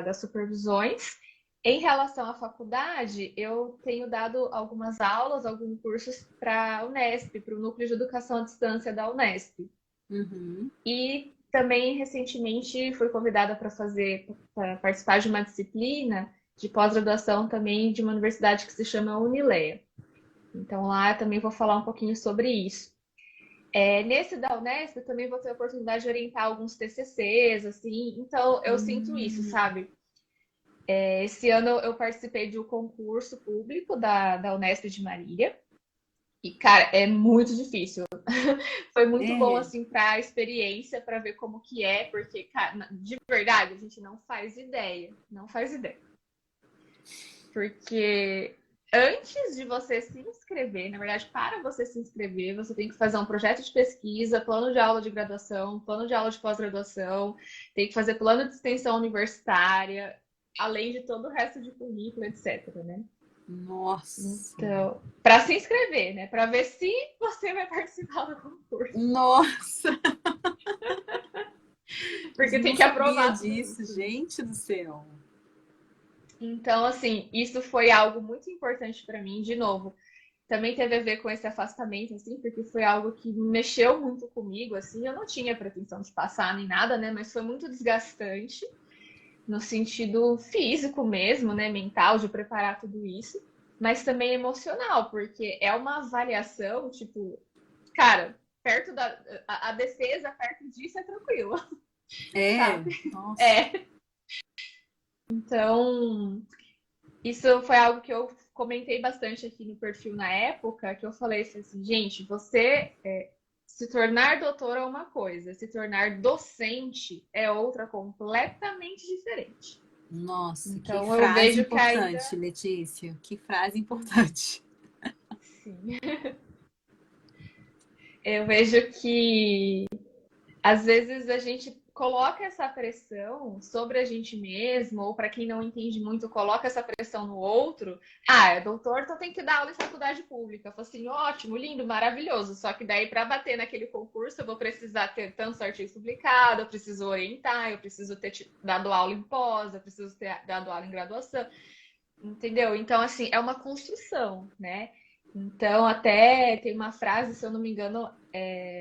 das supervisões. Em relação à faculdade, eu tenho dado algumas aulas, alguns cursos para a Unesp, para o Núcleo de Educação à Distância da Unesp. Uhum. E também, recentemente, fui convidada para participar de uma disciplina de pós-graduação também de uma universidade que se chama Unileia. Então, lá eu também vou falar um pouquinho sobre isso. Nesse da Unesp, eu também vou ter a oportunidade de orientar alguns TCCs, assim. Então, eu sinto isso, Hum. sabe? Esse ano eu participei de um concurso público da Unesp de Marília. E, cara, é muito difícil. Foi muito bom, É. assim, para a experiência, para ver como que é, porque, cara, de verdade, a gente não faz ideia. Não faz ideia. Porque antes de você se inscrever, na verdade, para você se inscrever, você tem que fazer um projeto de pesquisa, plano de aula de graduação, plano de aula de pós-graduação, tem que fazer plano de extensão universitária, além de todo o resto de currículo, etc, né? Nossa. Então, para se inscrever, né? Para ver se você vai participar do concurso. Nossa, Porque não tem que sabia aprovar tudo disso, isso, né? gente do céu. Então, assim, isso foi algo muito importante para mim, de novo. Também teve a ver com esse afastamento, assim, porque foi algo que mexeu muito comigo, assim. Eu não tinha pretensão de passar nem nada, né? Mas foi muito desgastante, no sentido físico mesmo, né? Mental, de preparar tudo isso. Mas também emocional, porque é uma avaliação, tipo, cara, perto a defesa, perto disso é tranquilo, É, sabe? nossa. É. Então, isso foi algo que eu comentei bastante aqui no perfil na época, que eu falei assim, gente, você se tornar doutor é uma coisa, se tornar docente é outra completamente diferente. Nossa, que Então eu frase vejo que ainda importante, Letícia. Que frase importante. sim, eu vejo que às vezes a gente coloca essa pressão sobre a gente mesmo, ou para quem não entende muito, coloca essa pressão no outro. Ah, é doutor, então tem que dar aula em faculdade pública. Fala assim, ótimo, lindo, maravilhoso. Só que daí, para bater naquele concurso, eu vou precisar ter tantos artigos publicados, eu preciso orientar, eu preciso ter dado aula em pós, eu preciso ter dado aula em graduação. Entendeu? Então, assim, é uma construção, né? Então, até tem uma frase, se eu não me engano,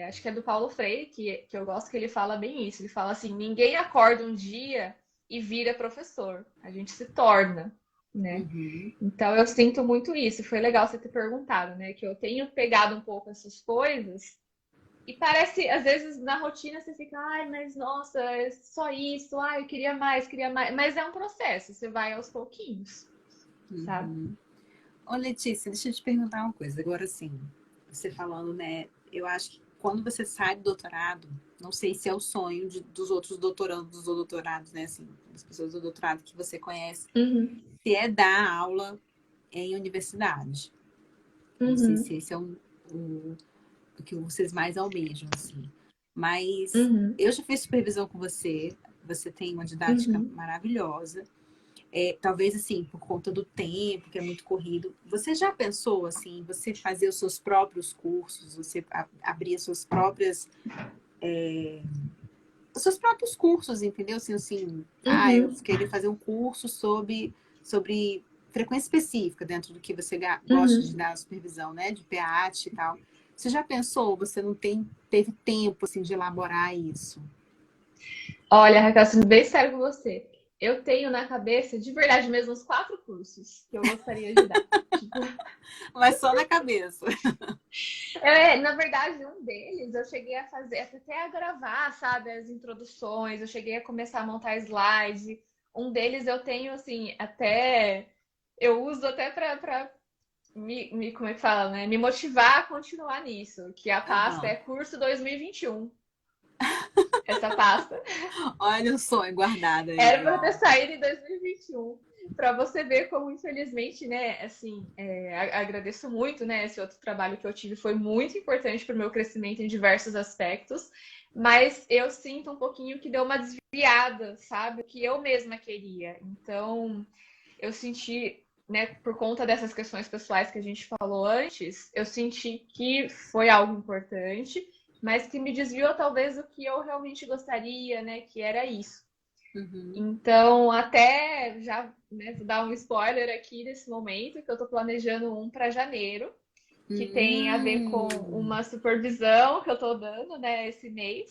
acho que é do Paulo Freire, que eu gosto que ele fala bem isso. Ele fala assim: ninguém acorda um dia e vira professor, a gente se torna, né? Uhum. Então, eu sinto muito isso. Foi legal você ter perguntado, né? Que eu tenho pegado um pouco essas coisas e parece, às vezes, na rotina você fica, ai, mas nossa, é só isso, ai, eu queria mais, queria mais. Mas é um processo, você vai aos pouquinhos, sabe? Uhum. Ô, Letícia, deixa eu te perguntar uma coisa. Agora, sim, você falando, né? Eu acho que quando você sai do doutorado, não sei se é o sonho dos outros doutorandos ou doutorados, né? Assim, das pessoas do doutorado que você conhece, Uhum, se é dar aula em universidade. Não sei uhum, se esse é o que vocês mais almejam, assim. Mas uhum, eu já fiz supervisão com você, você tem uma didática uhum, maravilhosa. Talvez, assim, por conta do tempo, que é muito corrido. Você já pensou, assim, você fazer os seus próprios cursos, você abrir as suas próprias, os seus próprios cursos, entendeu? Assim, eu Uhum, queria fazer um curso sobre frequência específica dentro do que você gosta de uhum. dar supervisão, né? De PAT e tal. Você já pensou? Você não teve tempo, assim, de elaborar isso? Olha, Raquel, sendo bem sério com você, eu tenho na cabeça, de verdade mesmo, uns 4 cursos que eu gostaria de dar. Tipo, Mas só na cabeça. na verdade, um deles eu cheguei a fazer, até a gravar, sabe, as introduções, eu cheguei a começar a montar slide. Um deles eu tenho, assim, até. Eu uso até pra como é que fala, né? Me motivar a continuar nisso, que a pasta Aham. é curso 2021. Essa pasta. Olha o sonho guardado Era aí, para ter ó. saído em 2021. Para você ver como, infelizmente, né, assim, agradeço muito, né, esse outro trabalho que eu tive foi muito importante para o meu crescimento em diversos aspectos, mas eu sinto um pouquinho que deu uma desviada, sabe, o que eu mesma queria. Então, eu senti, né, por conta dessas questões pessoais que a gente falou antes, eu senti que foi algo importante, mas que me desviou talvez do que eu realmente gostaria, né, que era isso. Uhum. Então, até já, né, vou dar um spoiler aqui nesse momento, que eu estou planejando um para janeiro, que tem a ver com Hum. uma supervisão que eu estou dando, né, esse mês.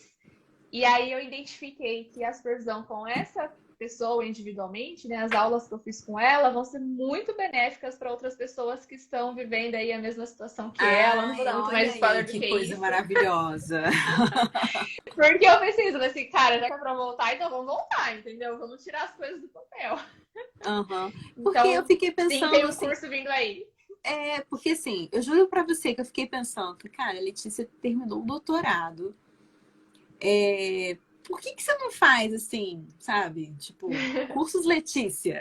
E aí eu identifiquei que a supervisão com essa pessoa individualmente, né, as aulas que eu fiz com ela vão ser muito benéficas para outras pessoas que estão vivendo aí a mesma situação que ela. Não vou Ai, dar muito mais olha aí, spoiler do que que coisa isso. maravilhosa. Porque eu pensei assim, cara, já que é pra voltar, então vamos voltar, entendeu? Vamos tirar as coisas do papel. Aham. Porque eu Então, fiquei sim, tem pensando um assim, curso vindo aí. porque assim, eu juro pra você que eu fiquei pensando, que, cara, a Letícia terminou o doutorado. Por que que você não faz assim, sabe? Tipo, cursos Letícia?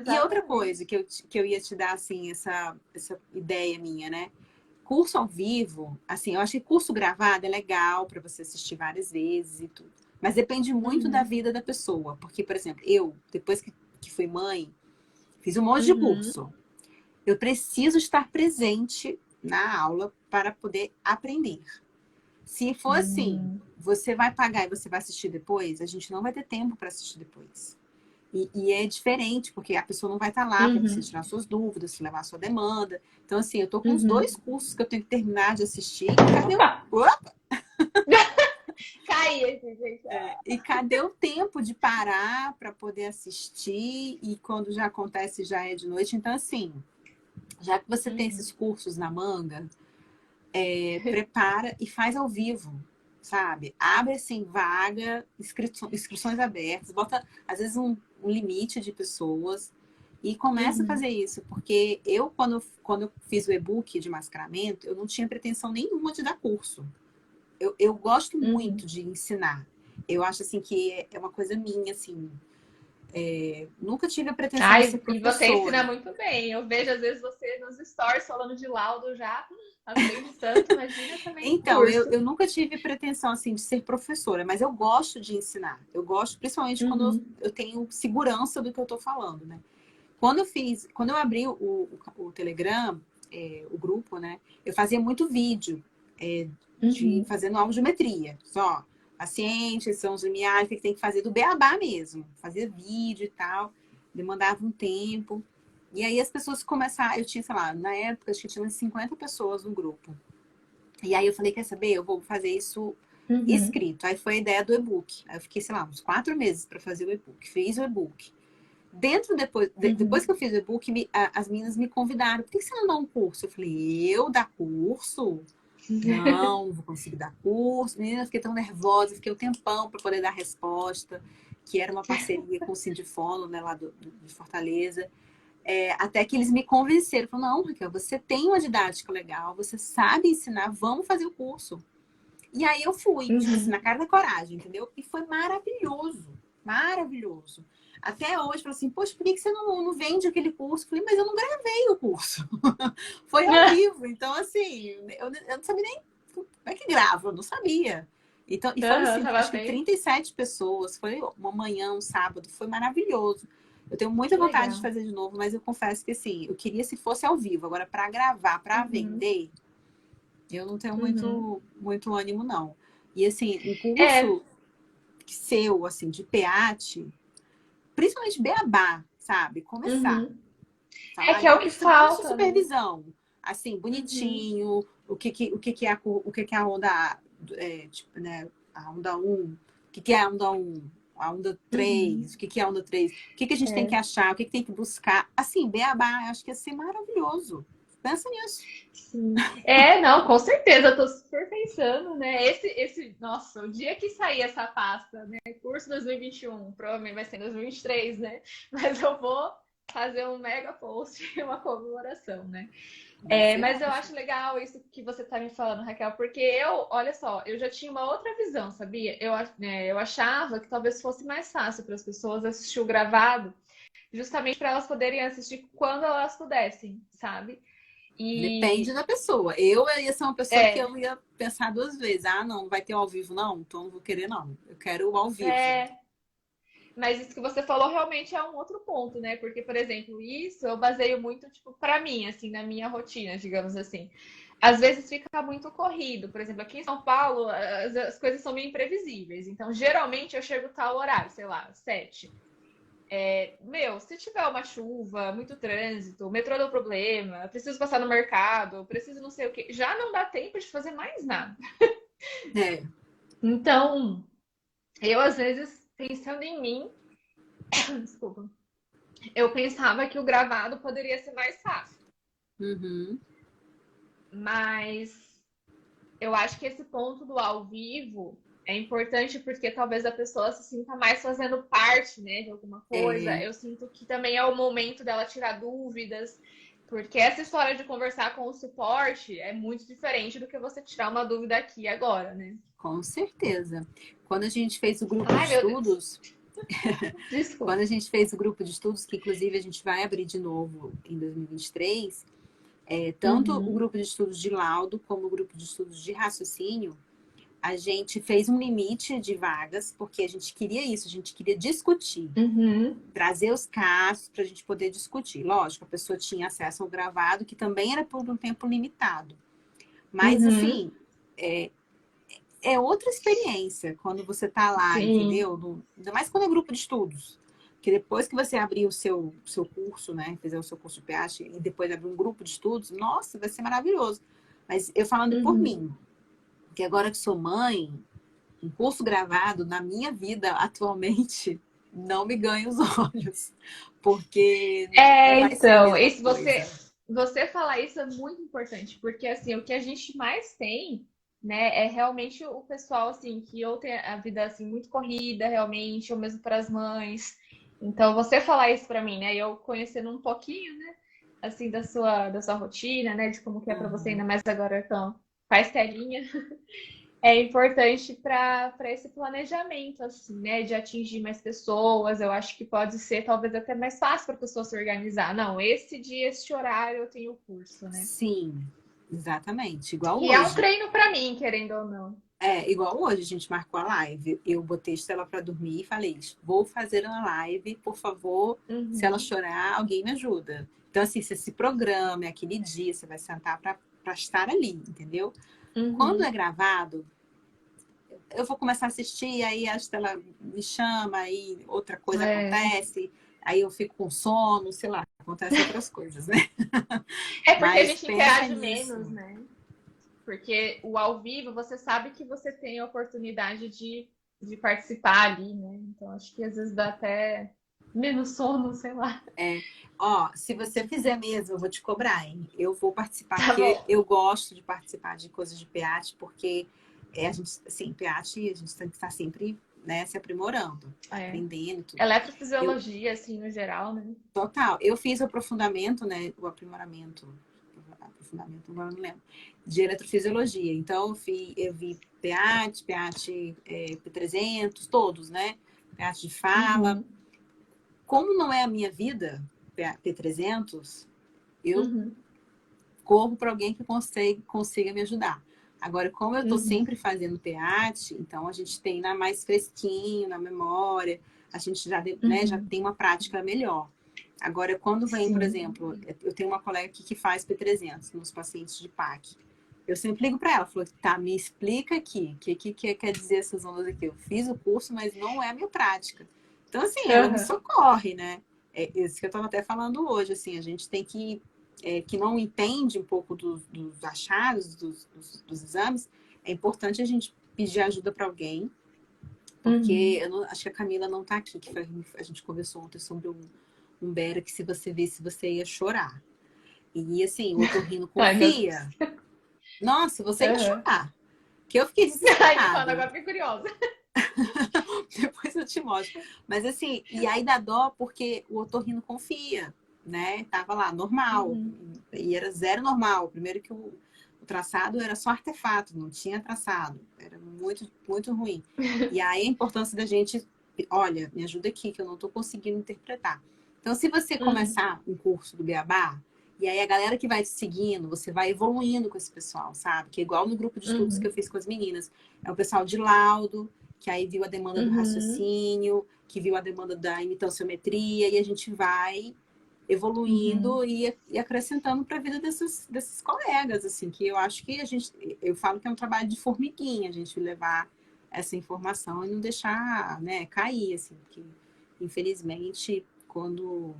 E outra coisa Exatamente. que eu ia te dar, assim, essa ideia minha, né? Curso ao vivo, assim, eu acho que curso gravado é legal para você assistir várias vezes e tudo. Mas depende muito da Uhum, vida da pessoa. Porque, por exemplo, eu, depois que fui mãe, fiz um monte de uhum, curso. Eu preciso estar presente na aula para poder aprender. Se for assim, uhum, você vai pagar e você vai assistir depois, a gente não vai ter tempo para assistir depois. E é diferente, porque a pessoa não vai estar lá para você uhum, tirar suas dúvidas, levar sua demanda. Então, assim, eu tô com os dois uhum. cursos que eu tenho que terminar de assistir. E cadê o, Opa! Cai esse, gente. e cadê o tempo de parar para poder assistir? E quando já acontece, já é de noite. Então, assim, já que você tem Uhum, esses cursos na manga, prepara e faz ao vivo, sabe? Abre assim, vaga, inscrições abertas, bota às vezes um limite de pessoas e começa a uhum, fazer isso, porque eu, quando eu fiz o e-book de mascaramento, eu não tinha pretensão nenhuma de dar curso. Eu gosto muito uhum. de ensinar. Eu acho assim que é uma coisa minha, assim. Nunca tive a pretensão de ser Ai, e você ensina professora. muito bem. Eu vejo, às vezes, você nos stories falando de laudo já. Aprendo tanto, imagina também no Então, curso. eu nunca tive pretensão assim de ser professora, mas eu gosto de ensinar. Eu gosto, principalmente quando Uhum, eu tenho segurança do que eu estou falando, né? Quando eu abri o Telegram, o grupo, né? Eu fazia muito vídeo de uhum, fazendo algometria. Só pacientes, são os limiares, o que tem que fazer do beabá mesmo. Fazia vídeo e tal, demandava um tempo. E aí as pessoas começaram, eu tinha, sei lá, na época acho que tinha umas 50 pessoas no grupo. E aí eu falei, quer saber? Eu vou fazer isso uhum, escrito. Aí foi a ideia do e-book. Aí eu fiquei, sei lá, uns 4 meses para fazer o e-book. Fiz o e-book. Depois que uhum. eu fiz o e-book, as meninas me convidaram. Por que você não dá um curso? Eu falei, eu dar curso? Não, não vou conseguir dar curso. Menina, eu fiquei tão nervosa, fiquei um tempão para poder dar resposta, que era uma parceria com o Sindifono, né, lá de Fortaleza. Até que eles me convenceram. Falaram, não, Raquel, você tem uma didática legal, você sabe ensinar, vamos fazer o curso. E aí eu fui, tipo assim, Uhum. na cara da coragem, entendeu? E foi maravilhoso, maravilhoso. Até hoje, falou assim, poxa, por que você não vende aquele curso? Eu falei, mas eu não gravei o curso. Foi ao vivo. Então, assim, eu não sabia nem como é que grava, eu não sabia. Então, e foram Aham, assim, tava acho que bem. 37 pessoas, foi uma manhã, um sábado, foi maravilhoso. Eu tenho muita Que vontade de legal. fazer de novo, mas eu confesso que assim, eu queria se fosse ao vivo. Agora, para gravar, para Uhum, vender, eu não tenho uhum. muito ânimo, não. E assim, um É, curso seu, assim, de PEAT, principalmente beabá, sabe? Começar. uhum. É Falar que é o igual que você fala de falta, né? supervisão. Assim, Uhum, bonitinho, o que que é a onda, tipo, né, a onda um, o que que é a onda uhum. 3, o que é a onda 3, o que que a gente tem que É. achar, o que que tem que buscar. Assim, beabá, eu acho que ia ser maravilhoso. Pensa nisso. Sim. É, não, com certeza, eu tô super pensando, né? Nossa, o dia que sair essa pasta, né? Curso 2021, provavelmente vai ser em 2023, né? Mas eu vou fazer um mega post e uma comemoração, né? Vai É, ser mas eu ótimo. acho legal isso que você tá me falando, Raquel, porque olha só, eu já tinha uma outra visão, sabia? Eu achava que talvez fosse mais fácil para as pessoas assistir o gravado, justamente para elas poderem assistir quando elas pudessem, sabe? Depende E da pessoa. Eu ia ser uma pessoa que é, eu ia pensar duas vezes. Ah, não vai ter ao vivo, não? Então não vou querer, não. Eu quero o ao vivo. é, mas isso que você falou realmente é um outro ponto, né? Porque, por exemplo, isso eu baseio muito, tipo, para mim, assim, na minha rotina, digamos assim. Às vezes fica muito corrido. Por exemplo, aqui em São Paulo, as coisas são meio imprevisíveis. Então, geralmente eu chego tal horário, sei lá, 7. Meu, se tiver uma chuva, muito trânsito, o metrô deu problema, preciso passar no mercado, preciso não sei o quê, já não dá tempo de fazer mais nada. É. Então, eu às vezes, pensando em mim, desculpa, eu pensava que o gravado poderia ser mais fácil. Uhum. Mas eu acho que esse ponto do ao vivo é importante porque talvez a pessoa se sinta mais fazendo parte, né, de alguma coisa. É, Eu sinto que também é o momento dela tirar dúvidas, porque essa história de conversar com o suporte é muito diferente do que você tirar uma dúvida aqui e agora, né? com certeza. Quando a gente fez o grupo de Ai, meu Deus. estudos, quando Desculpa. a gente fez o grupo de estudos, que inclusive a gente vai abrir de novo em 2023, tanto o Uhum. grupo de estudos de laudo como o grupo de estudos de raciocínio, a gente fez um limite de vagas, porque a gente queria isso, a gente queria discutir, Uhum. trazer os casos para a gente poder discutir. Lógico, a pessoa tinha acesso ao gravado, que também era por um tempo limitado. Mas, Uhum. assim, é outra experiência quando você está lá, Sim. entendeu? Ainda mais quando é grupo de estudos. Que depois que você abrir seu curso, né? Fizer o seu curso de PH e depois abrir um grupo de estudos, nossa, vai ser maravilhoso. Mas eu falando por Uhum. mim, que agora que sou mãe, um curso gravado na minha vida atualmente não me ganha os olhos, porque não vai ser a Então, mesma isso coisa. você falar isso é muito importante, porque assim, o que a gente mais tem, né, é realmente o pessoal assim que ou tem a vida assim muito corrida, realmente, ou mesmo para as mães. Então, você falar isso para mim, né, eu conhecendo um pouquinho, né, assim da sua rotina, né, de como que é para você ainda Uhum. mais agora com faz telinha, é importante para esse planejamento, assim, né? De atingir mais pessoas. Eu acho que pode ser talvez até mais fácil para a pessoa se organizar. Não, esse dia, esse horário eu tenho o curso, né? Sim, exatamente. Igual Que é um hoje. treino para mim, querendo ou não. Igual hoje a gente marcou a live. Eu botei Estela para dormir e falei: vou fazer uma live, por favor. Se ela Uhum, chorar, alguém me ajuda. Então, assim, você se programa, é aquele dia, você vai sentar para estar ali, entendeu? Quando é uhum, gravado, eu vou começar a assistir, aí a Estela me chama, aí outra coisa é. acontece, aí eu fico com sono, sei lá, acontece outras coisas, né? É porque a Mas gente pensa interage nisso. menos, né? Porque o ao vivo, você sabe que você tem a oportunidade de participar ali, né? Então, acho que às vezes dá até menos sono, sei lá. Ó, se você fizer mesmo, eu vou te cobrar, hein? Eu vou participar, Tá porque bom. eu gosto de participar de coisas de PEAT, porque a gente, assim, PEAT, a gente tem que estar sempre, né, se aprimorando, É. aprendendo tudo. Eu, Eletrofisiologia, assim, no geral, né? total, eu fiz o aprofundamento, né, o aprofundamento, agora não lembro, de eletrofisiologia. Então, eu vi PEAT, PEAT P300, todos, né? PEAT de fala. Uhum, Como não é a minha vida, P300, eu uhum, corro para alguém que consiga me ajudar. Agora, como eu estou Uhum. sempre fazendo PEAT, então a gente tem na mais fresquinho, na memória, a gente já, né, já Uhum. tem uma prática melhor. Agora, quando vem, por Sim. exemplo, eu tenho uma colega aqui que faz P300 nos pacientes de PAC. Eu sempre ligo para ela, falo, tá, me explica aqui, o que quer dizer essas ondas aqui? Eu fiz o curso, mas não é a minha prática. Então, assim, ela me Aham. socorre, né? É isso que eu estava até falando hoje, assim, a gente tem que não entende um pouco dos achados, dos exames, é importante a gente pedir ajuda para alguém, porque Uhum. eu não, acho que a Camila não está aqui, que a gente conversou ontem sobre um Bera que se você visse, você ia chorar. E assim, o otorrino Ai, meu Deus. confia. Nossa, você ia Aham. chorar. Que eu fiquei Ai, me fala, desesperada. agora fiquei curiosa. Depois eu te mostro. Mas assim, e aí dá dó porque o otorrino confia, né? Tava lá, normal. Uhum. E era zero normal. Primeiro que o traçado era só artefato, não tinha traçado. Era muito, muito ruim. E aí a importância da gente, olha, me ajuda aqui, que eu não estou conseguindo interpretar. Então, se você Uhum. começar um curso do Beabá, e aí a galera que vai te seguindo, você vai evoluindo com esse pessoal, sabe? Que é igual no grupo de estudos que eu Uhum. fiz com as meninas. É o pessoal de laudo, que aí viu a demanda do Uhum. raciocínio, que viu a demanda da imitanciometria, e a gente vai Uhum. evoluindo e acrescentando para a vida desses colegas, assim, que eu acho que eu falo que é um trabalho de formiguinha, a gente levar essa informação e não deixar, né, cair, assim, porque infelizmente quando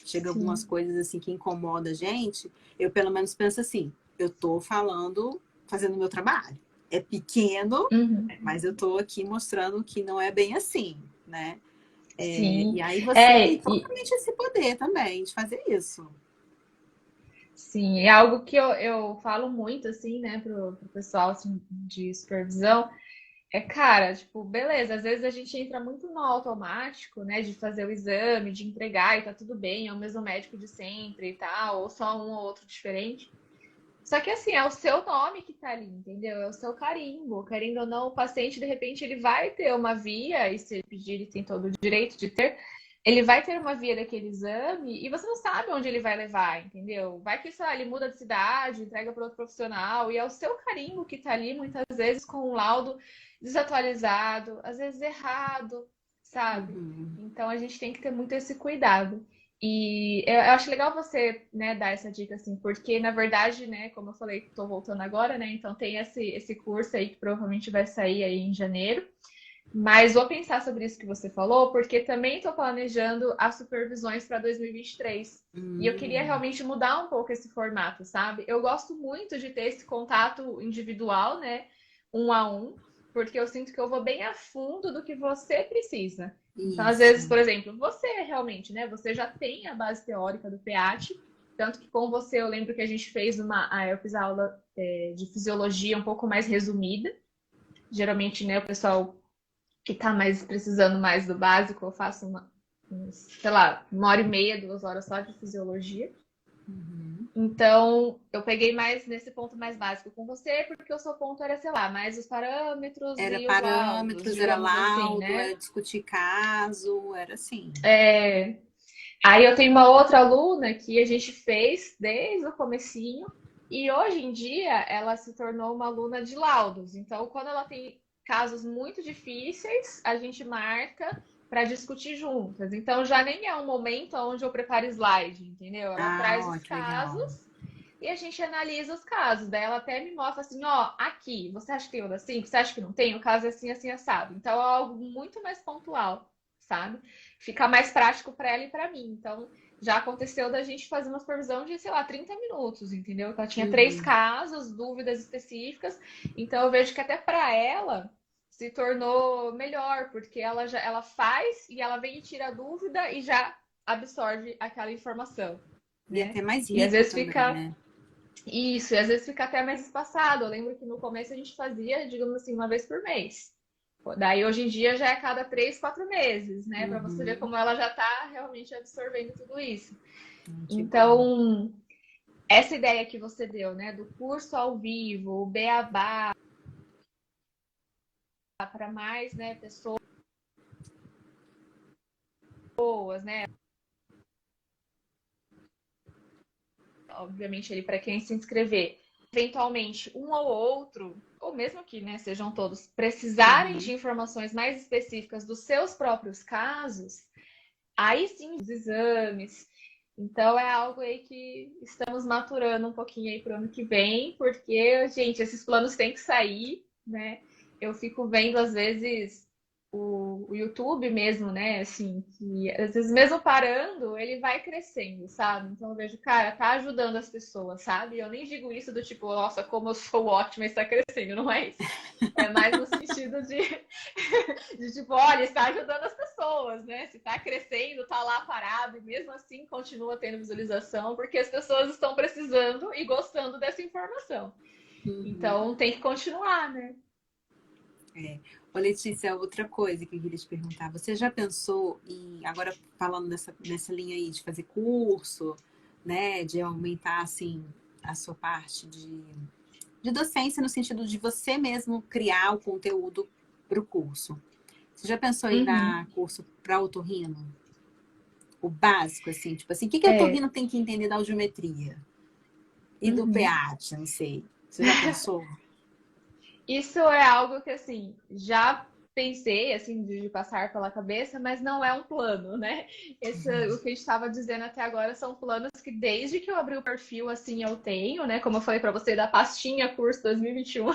chega algumas Sim. coisas assim que incomoda a gente, eu pelo menos penso assim, eu tô falando, fazendo o meu trabalho. É pequeno, Uhum. mas eu estou aqui mostrando que não é bem assim, né? Sim. E aí você tem É, totalmente esse poder também de fazer isso. sim, é algo que eu falo muito, assim, né, pro pessoal, assim, de supervisão. É, cara, tipo, beleza, às vezes a gente entra muito no automático, né, de fazer o exame, de entregar e tá tudo bem, é o mesmo médico de sempre e tal, ou só um ou outro diferente. Só que assim, é o seu nome que tá ali, entendeu? É o seu carimbo. Querendo ou não, o paciente, de repente, ele vai ter uma via, e se ele pedir, ele tem todo o direito de ter, ele vai ter uma via daquele exame e você não sabe onde ele vai levar, entendeu? Vai que, sei lá, ele muda de cidade, entrega para outro profissional, e é o seu carimbo que tá ali, muitas vezes, com um laudo desatualizado, às vezes errado, sabe? Uhum. Então a gente tem que ter muito esse cuidado. E eu acho legal você, né, dar essa dica, assim, porque, na verdade, né, como eu falei, estou voltando agora, né, então tem esse curso aí que provavelmente vai sair aí em janeiro, mas vou pensar sobre isso que você falou, porque também estou planejando as supervisões para 2023. E eu queria Hum. realmente mudar um pouco esse formato, sabe? Eu gosto muito de ter esse contato individual, né, um a um, porque eu sinto que eu vou bem a fundo do que você precisa. Então, às Isso. vezes, por exemplo, você realmente, né, você já tem a base teórica do PEAT, tanto que com você eu lembro que a gente fez eu fiz a aula de fisiologia um pouco mais resumida. Geralmente, né, o pessoal que está mais precisando mais do básico, eu faço sei lá, 1h30, 2 horas só de fisiologia. Uhum. Então, eu peguei mais nesse ponto mais básico com você, porque o seu ponto era, sei lá, mais os parâmetros Era e os laudos, parâmetros, era digamos assim, laudo, né? era discutir caso, era assim. É... Aí eu tenho uma outra aluna que a gente fez desde o comecinho, e hoje em dia ela se tornou uma aluna de laudos. Então, quando ela tem casos muito difíceis, a gente marca para discutir juntas. Então, já nem é um momento onde eu preparo slide, entendeu? Ela Ah, traz ó, os que legal. casos e a gente analisa os casos. Daí ela até me mostra assim, ó, aqui, você acha que tem um assim? Você acha que não tem? O caso é assim, assim, assado. Então é algo muito mais pontual, sabe? Fica mais prático para ela e para mim. Então já aconteceu da gente fazer uma supervisão de, sei lá, 30 minutos, entendeu? Ela tinha três Uhum. casos, dúvidas específicas. Então eu vejo que até para ela se tornou melhor, porque ela faz e ela vem e tira a dúvida e já absorve aquela informação, E né? até mais E às rico vezes também, fica né? isso, e às vezes fica até mais espaçado. Eu lembro que no começo a gente fazia, digamos assim, uma vez por mês. Daí hoje em dia já é a cada 3, 4 meses, né? Para você ver Uhum. como ela já está realmente absorvendo tudo isso. Que bom. Então, essa ideia que você deu, né, do curso ao vivo, o beabá, para mais, né, pessoas, né? Obviamente, ali para quem se inscrever. eventualmente um ou outro, ou mesmo que, né, sejam todos, precisarem de informações mais específicas dos seus próprios casos, aí sim os exames. Então é algo aí que estamos maturando um pouquinho aí para o ano que vem, porque, gente, esses planos têm que sair, né? Eu fico vendo às vezes o YouTube mesmo, né? Assim, que às vezes mesmo parando, ele vai crescendo, sabe? Então eu vejo, cara, tá ajudando as pessoas, sabe? Eu nem digo isso do tipo, nossa, como eu sou ótima e está crescendo, não é isso. É mais no sentido de tipo, olha, está ajudando as pessoas, né? Se está crescendo, está lá parado e mesmo assim continua tendo visualização, porque as pessoas estão precisando e gostando dessa informação. Uhum. Então tem que continuar, né? É. Ô, Letícia, outra coisa que eu queria te perguntar. Você já pensou em, agora falando nessa linha aí de fazer curso, né? De aumentar, assim, a sua parte de docência no sentido de você mesmo criar o conteúdo para o curso. Você já pensou em Uhum. dar curso para otorrino? O básico, assim, tipo assim, o que que o É. otorrino tem que entender da audiometria? E do Uhum. PEAT, não sei. Você já pensou? Isso é algo que, assim, já pensei, assim, de passar pela cabeça, mas não é um plano, né? Esse, o que a gente estava dizendo até agora são planos que, desde que eu abri o perfil, assim, eu tenho, né? Como eu falei para você, da pastinha curso 2021.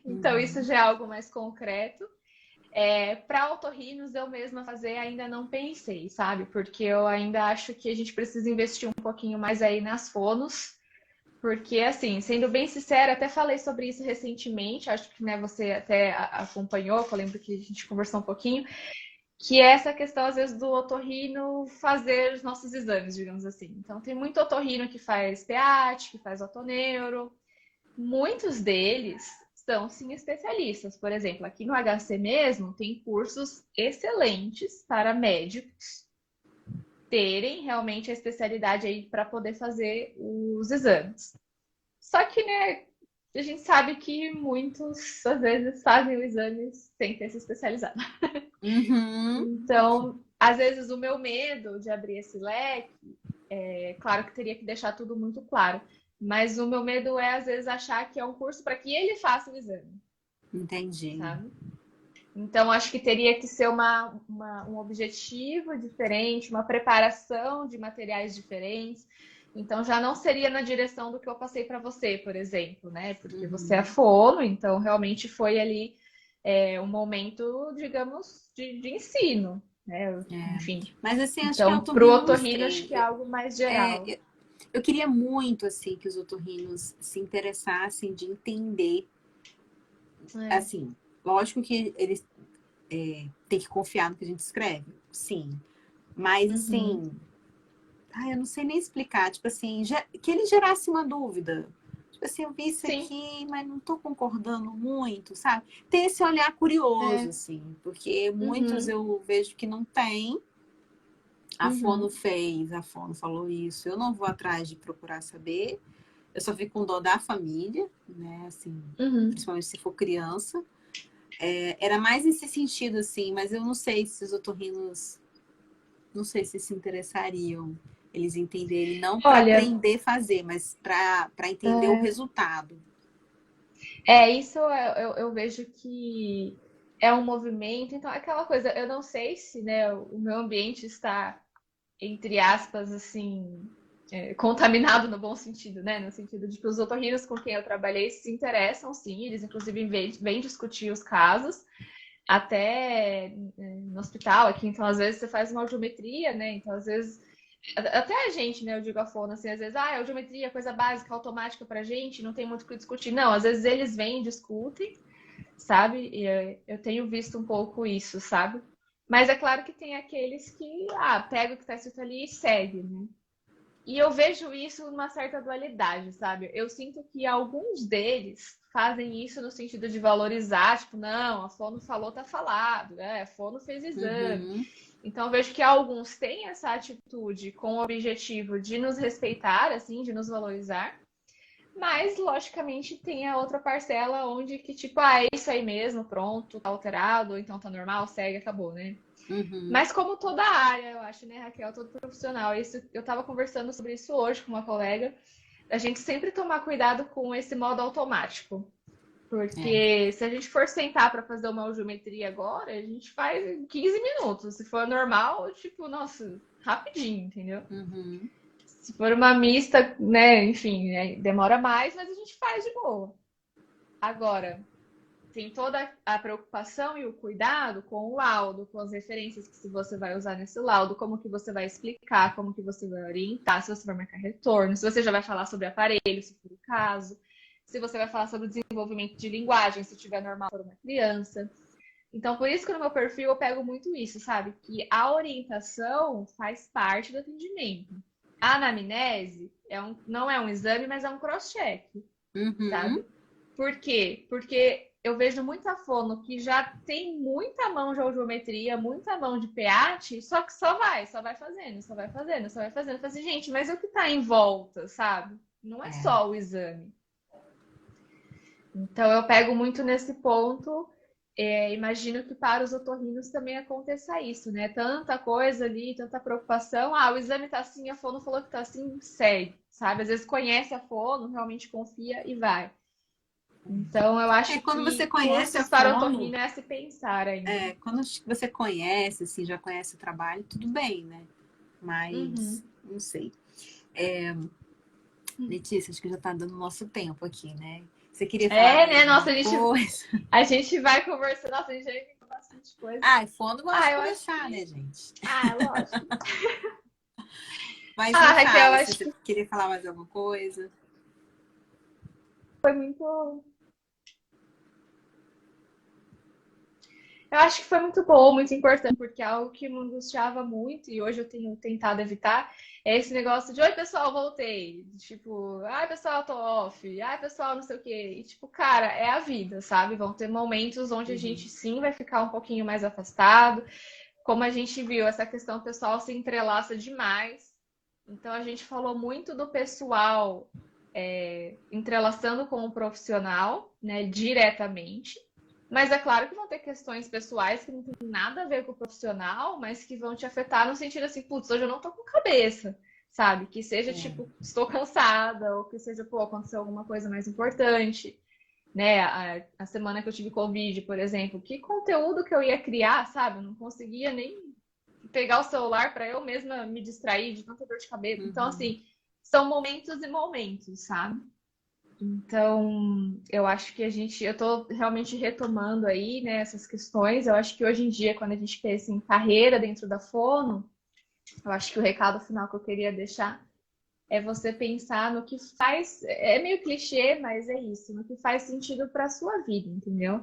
Então, isso Uhum. já é algo mais concreto. Para otorrinos, eu mesma fazer ainda não pensei, sabe? Porque eu ainda acho que a gente precisa investir um pouquinho mais aí nas fonos. Porque, assim, sendo bem sincera, até falei sobre isso recentemente, acho que né, você até acompanhou, que eu lembro que a gente conversou um pouquinho, que é essa questão, às vezes, do otorrino fazer os nossos exames, digamos assim. Então, tem muito otorrino que faz PEAT, que faz otoneuro. Muitos deles são, sim, especialistas. Por exemplo, aqui no HC mesmo, tem cursos excelentes para médicos terem realmente a especialidade aí para poder fazer os exames. Só que, né, a gente sabe que muitos, às vezes, fazem o exame sem ter se especializado. Uhum. Então, às vezes, o meu medo de abrir esse leque, é claro que teria que deixar tudo muito claro, mas o meu medo é, às vezes, achar que é um curso para que ele faça o exame, Entendi. sabe? Então, acho que teria que ser um objetivo diferente, uma preparação de materiais diferentes. Então, já não seria na direção do que eu passei para você, por exemplo, né? Porque você é Uhum. fono, então realmente foi ali um momento, digamos, de ensino, né? É. Enfim. Mas assim, acho que a Então, para o otorrino, não otorrino, acho que é sei. algo mais É, geral. eu queria muito assim que os otorrinos se interessassem de entender, É. assim, lógico que eles têm que confiar no que a gente escreve, sim. Mas Uhum. assim, eu não sei nem explicar, tipo assim, que ele gerasse uma dúvida. Tipo assim, eu vi isso Sim. aqui, mas não tô concordando muito, sabe? Ter esse olhar curioso, É. assim, porque muitos Uhum. eu vejo que não tem. A fono Uhum. fez, a fono falou isso. Eu não vou atrás de procurar saber. Eu só fico com dó da família, né? Assim, Uhum. principalmente se for criança. Era mais nesse sentido, assim, mas eu não sei se os otorrinos, não sei se interessariam eles entenderem, não para Olha, aprender a fazer, mas para entender o resultado. isso eu vejo que é um movimento. Então, é aquela coisa, eu não sei se, né, o meu ambiente está, entre aspas, assim, contaminado no bom sentido, né? No sentido de que os otorrinos com quem eu trabalhei se interessam, sim, eles inclusive vêm discutir os casos, até no hospital aqui. Então, às vezes, você faz uma audiometria, né? Então, às vezes até a gente, né, eu digo a fono, assim, às vezes, a audiometria é coisa básica, automática pra gente, não tem muito o que discutir. Não, às vezes eles vêm e discutem, sabe? E eu tenho visto um pouco isso, sabe? Mas é claro que tem aqueles que, pega o que tá escrito ali e segue, né? E eu vejo isso numa certa dualidade, sabe? Eu sinto que alguns deles fazem isso no sentido de valorizar, tipo, não, a fono falou, tá falado, né? A fono fez exame. Uhum, Então, eu vejo que alguns têm essa atitude com o objetivo de nos respeitar, assim, de nos valorizar, mas, logicamente, tem a outra parcela onde que, tipo, é isso aí mesmo, pronto, tá alterado, ou então tá normal, segue, acabou, né? uhum, Mas como toda área, eu acho, né, Raquel, todo profissional, isso, eu tava conversando sobre isso hoje com uma colega, a gente sempre tomar cuidado com esse modo automático. É. Porque se a gente for sentar para fazer uma geometria agora, a gente faz em 15 minutos. Se for normal, tipo, nossa, rapidinho, entendeu? Uhum. Se for uma mista, né, enfim, né, demora mais, mas a gente faz de boa. Agora, tem toda a preocupação e o cuidado com o laudo, com as referências que você vai usar nesse laudo, como que você vai explicar, como que você vai orientar, se você vai marcar retorno, se você já vai falar sobre aparelho, se for o caso, se você vai falar sobre o desenvolvimento de linguagem, se tiver normal para uma criança. Então, por isso que no meu perfil eu pego muito isso, sabe? Que a orientação faz parte do atendimento. A anamnese não é um exame, mas é um cross-check, Uhum. sabe? Por quê? Porque eu vejo muita fono que já tem muita mão de audiometria, muita mão de PAT, só que só vai fazendo, só vai fazendo, só vai fazendo. Fala assim, gente, mas o que tá em volta, sabe? Não é É. só o exame. Então eu pego muito nesse ponto. Imagino que para os otorrinos também aconteça isso, né? Tanta coisa ali, tanta preocupação. Ah, o exame tá assim, a fono falou que tá assim, segue, sabe? Às vezes conhece a fono, realmente confia e vai. Então, eu É, acho quando você que conhece a cursos para fono, otorrino é a se pensar ainda. quando você conhece, assim, já conhece o trabalho, tudo bem, né? Uhum. Mas, não sei. Letícia, acho que já tá dando nosso tempo aqui, né? Você queria falar É, mais né? alguma Nossa, coisa? a gente vai conversando. Nossa, a gente já inventou bastante coisa. Ah, fono gosta Ah, de eu acho conversar, né, que. gente? Ah, lógico. Mas me Ah, Raquel, eu fala, se acho você que queria falar mais alguma coisa. foi muito. Eu acho que foi muito bom, muito importante, porque é algo que me angustiava muito e hoje eu tenho tentado evitar é esse negócio de oi, pessoal, voltei. Tipo, ai, pessoal, tô off. Ai, pessoal, não sei o quê. E, tipo, cara, é a vida, sabe? Vão ter momentos onde a gente Uhum. sim vai ficar um pouquinho mais afastado. Como a gente viu, essa questão pessoal se entrelaça demais. Então, a gente falou muito do pessoal entrelaçando com o profissional, né, diretamente. Mas é claro que vão ter questões pessoais que não tem nada a ver com o profissional, mas que vão te afetar no sentido assim, putz, hoje eu não tô com cabeça, sabe? Que seja É. tipo, estou cansada, ou que seja, pô, aconteceu alguma coisa mais importante, né? A semana que eu tive Covid, por exemplo, que conteúdo que eu ia criar, sabe? Eu não conseguia nem pegar o celular para eu mesma me distrair de tanta dor de cabeça. Então, Uhum. assim, são momentos e momentos, sabe? Então, eu acho que eu estou realmente retomando aí, né, essas questões. Eu acho que hoje em dia, quando a gente pensa em carreira dentro da Fono, eu acho que o recado final que eu queria deixar é você pensar no que faz, é meio clichê, mas é isso, no que faz sentido para a sua vida, entendeu?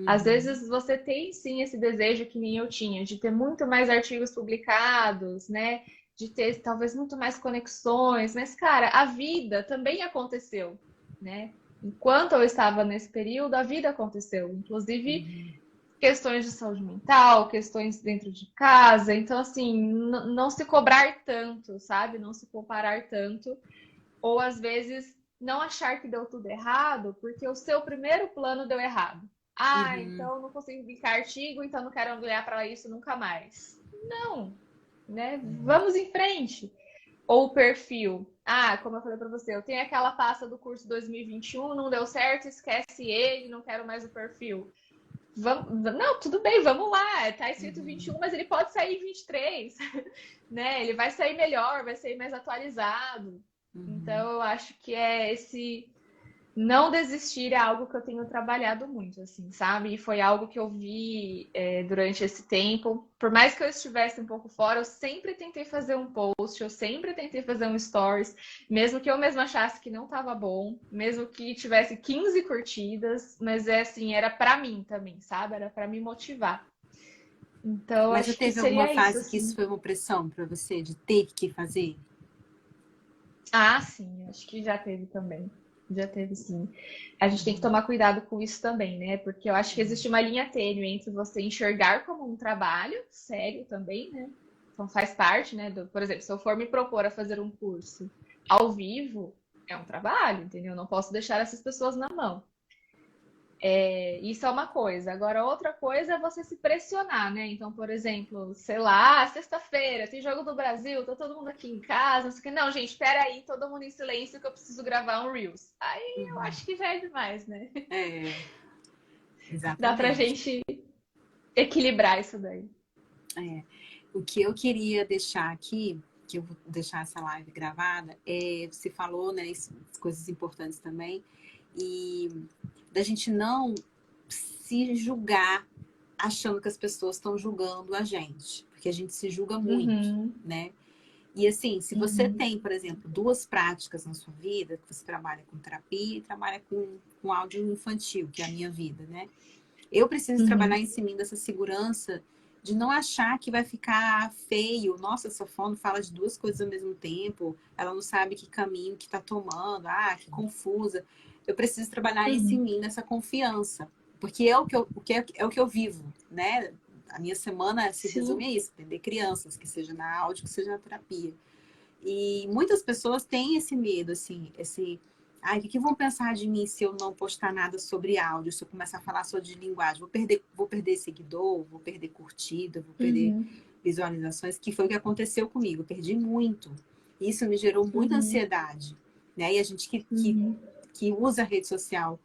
Às Uhum. vezes você tem sim esse desejo que nem eu tinha, de ter muito mais artigos publicados, né? De ter talvez muito mais conexões, mas cara, a vida também aconteceu, né? Enquanto eu estava nesse período, a vida aconteceu, inclusive Uhum. questões de saúde mental, questões dentro de casa. Então, assim, não se cobrar tanto, sabe? Não se comparar tanto. Ou às vezes não achar que deu tudo errado, porque o seu primeiro plano deu errado. Ah, Uhum. então não consigo publicar artigo, então não quero olhar para isso nunca mais. Não, né? Vamos em frente. Ou o perfil. Ah, como eu falei para você, eu tenho aquela pasta do curso 2021, não deu certo, esquece ele, não quero mais o perfil. Não, tudo bem, vamos lá. Tá escrito Uhum. 21, mas ele pode sair 23, né? Ele vai sair melhor, vai sair mais atualizado. Uhum. Então, eu acho que é esse não desistir é algo que eu tenho trabalhado muito, assim, sabe? E foi algo que eu vi durante esse tempo. Por mais que eu estivesse um pouco fora, eu sempre tentei fazer um post, eu sempre tentei fazer um stories, mesmo que eu mesma achasse que não estava bom, mesmo que tivesse 15 curtidas, mas é assim, era para mim também, sabe? Era para me motivar. Então, Mas já acho que teve alguma seria isso, fase que isso assim. foi uma pressão para você de ter que fazer? Ah, sim, acho que já teve também. Já teve sim. A gente tem que Uhum. tomar cuidado com isso também, né? Porque eu acho que existe uma linha tênue entre você enxergar como um trabalho sério também, né? Então faz parte, né? Por exemplo, se eu for me propor a fazer um curso ao vivo, é um trabalho, entendeu? Eu não posso deixar essas pessoas na mão. Isso é uma coisa. Agora, outra coisa é você se pressionar, né? Então, por exemplo, sei lá, sexta-feira, tem jogo do Brasil, tá todo mundo aqui em casa, não sei o quê. Não, gente, espera aí, todo mundo em silêncio que eu preciso gravar um Reels. Aí eu Uhum. acho que já é demais, né? É, Dá pra exatamente. gente equilibrar isso daí. É. O que eu queria deixar aqui, que eu vou deixar essa live gravada, você falou, né, coisas importantes também, e da gente não se julgar achando que as pessoas estão julgando a gente, porque a gente se julga muito, Uhum, né? E assim, se você uhum, tem, por exemplo, duas práticas na sua vida, que você trabalha com terapia e trabalha com áudio infantil, que é a minha vida, né? Eu preciso trabalhar uhum. em cima dessa segurança de não achar que vai ficar feio. Nossa, essa fono fala de duas coisas ao mesmo tempo, ela não sabe que caminho que está tomando, que confusa. Eu preciso trabalhar isso em Uhum. mim, nessa confiança, porque é o que eu vivo, né? A minha semana se resume Sim. a isso, atender crianças, que seja na áudio, que seja na terapia. E muitas pessoas têm esse medo, assim, o que vão pensar de mim se eu não postar nada sobre áudio, se eu começar a falar só de linguagem? Vou perder seguidor, vou perder curtida, vou perder Uhum, visualizações, que foi o que aconteceu comigo. Eu perdi muito. Isso me gerou muita uhum, ansiedade, né? E a gente uhum. que usa a rede social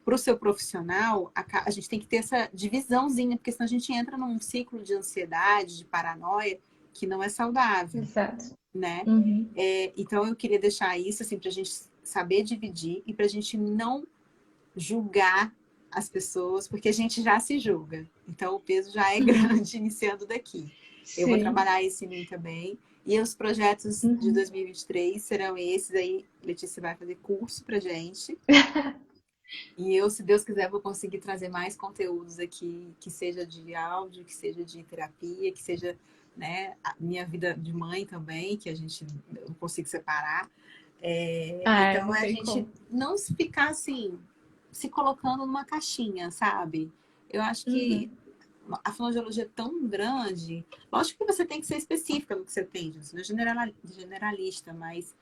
para o seu profissional, a gente tem que ter essa divisãozinha, porque senão a gente entra num ciclo de ansiedade, de paranoia, que não é saudável, Exato. né? Uhum, Então eu queria deixar isso assim para a gente saber dividir e para a gente não julgar as pessoas, porque a gente já se julga. Então o peso já é uhum. grande iniciando daqui. Eu vou Sim. trabalhar isso em mim também. E os projetos de Uhum. 2023 serão esses aí. Letícia vai fazer curso pra gente. E eu, se Deus quiser, vou conseguir trazer mais conteúdos aqui, que seja de áudio, que seja de terapia, que seja, né, a minha vida de mãe também, que a gente não consigo separar. Então, Não é a tem gente como. não se ficar assim, se colocando numa caixinha, sabe? Eu acho que Uhum, a fonoaudiologia é tão grande. Lógico que você tem que ser específica no que você tem, você não é generalista, mas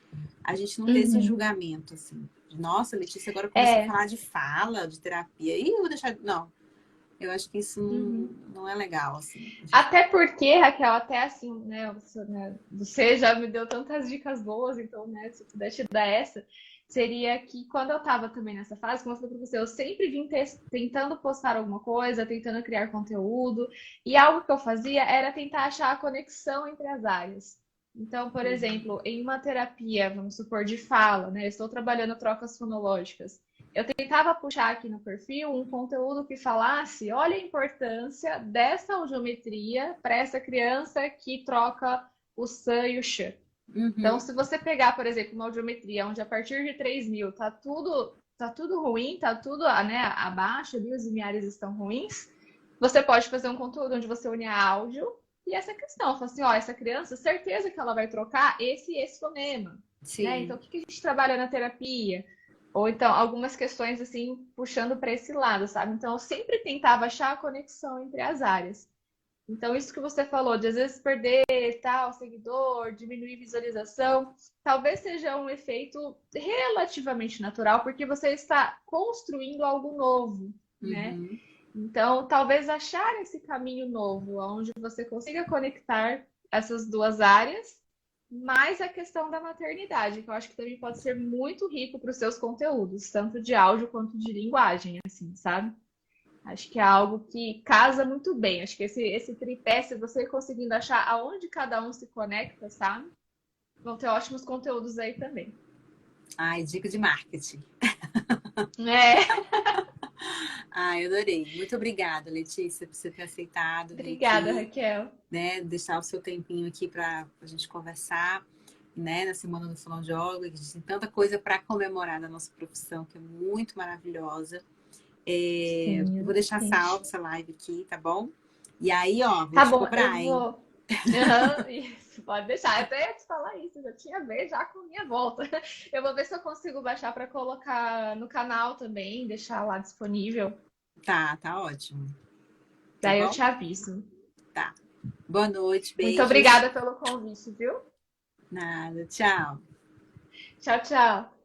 a gente não ter esse uhum. julgamento, assim. De, nossa, Letícia agora começou a É. falar de fala, de terapia. E eu vou deixar. Não, eu acho que isso Uhum. não é legal, assim. Até porque, Raquel, até assim, você já me deu tantas dicas boas, então, né, se eu puder te dar essa, seria que quando eu tava também nessa fase, como eu falei pra você, eu sempre vim tentando postar alguma coisa, tentando criar conteúdo, e algo que eu fazia era tentar achar a conexão entre as áreas. Então, por Uhum. exemplo, em uma terapia, vamos supor, de fala, né, eu estou trabalhando trocas fonológicas. Eu tentava puxar aqui no perfil um conteúdo que falasse, olha a importância dessa audiometria para essa criança que troca o san e o sh. Então, Uhum. se você pegar, por exemplo, uma audiometria onde a partir de 3.000 tá tudo ruim, tá tudo, né, abaixo ali, os limiares estão ruins, você pode fazer um conteúdo onde você une a áudio e essa questão. Fala assim, ó, essa criança, certeza que ela vai trocar esse e esse fonema, né? Então, Sim. o que a gente trabalha na terapia? Ou então, algumas questões assim, puxando para esse lado, sabe? Então, eu sempre tentava achar a conexão entre as áreas. Então, isso que você falou, de às vezes perder tal seguidor, diminuir visualização, talvez seja um efeito relativamente natural, porque você está construindo algo novo, né? Uhum. Então, talvez achar esse caminho novo, onde você consiga conectar essas duas áreas, mais a questão da maternidade, que eu acho que também pode ser muito rico para os seus conteúdos, tanto de áudio quanto de linguagem, assim, sabe? Acho que é algo que casa muito bem. Acho que esse tripé, se você conseguindo achar aonde cada um se conecta, sabe? Vão ter ótimos conteúdos aí também. Ai, dica de marketing. É, Ai, adorei. Muito obrigada, Letícia, por você ter aceitado vir obrigada, aqui, Raquel. né? Deixar o seu tempinho aqui para a gente conversar, né? Na Semana do Fonoaudiólogo, que a gente tem tanta coisa para comemorar da nossa profissão, que é muito maravilhosa. Sim, Vou deixar salvo exatamente. essa live aqui, tá bom? E aí, ó, vou Tá te bom, eu cobrar, hein? vou. Aham, isso, pode deixar. Eu até ia te falar isso, já tinha ver já com minha volta. Eu vou ver se eu consigo baixar para colocar no canal também, deixar lá disponível. Tá ótimo. Tá Daí eu bom? te aviso. Tá. Boa noite, Muito beijos. obrigada pelo convite, viu? Nada, tchau. Tchau, tchau.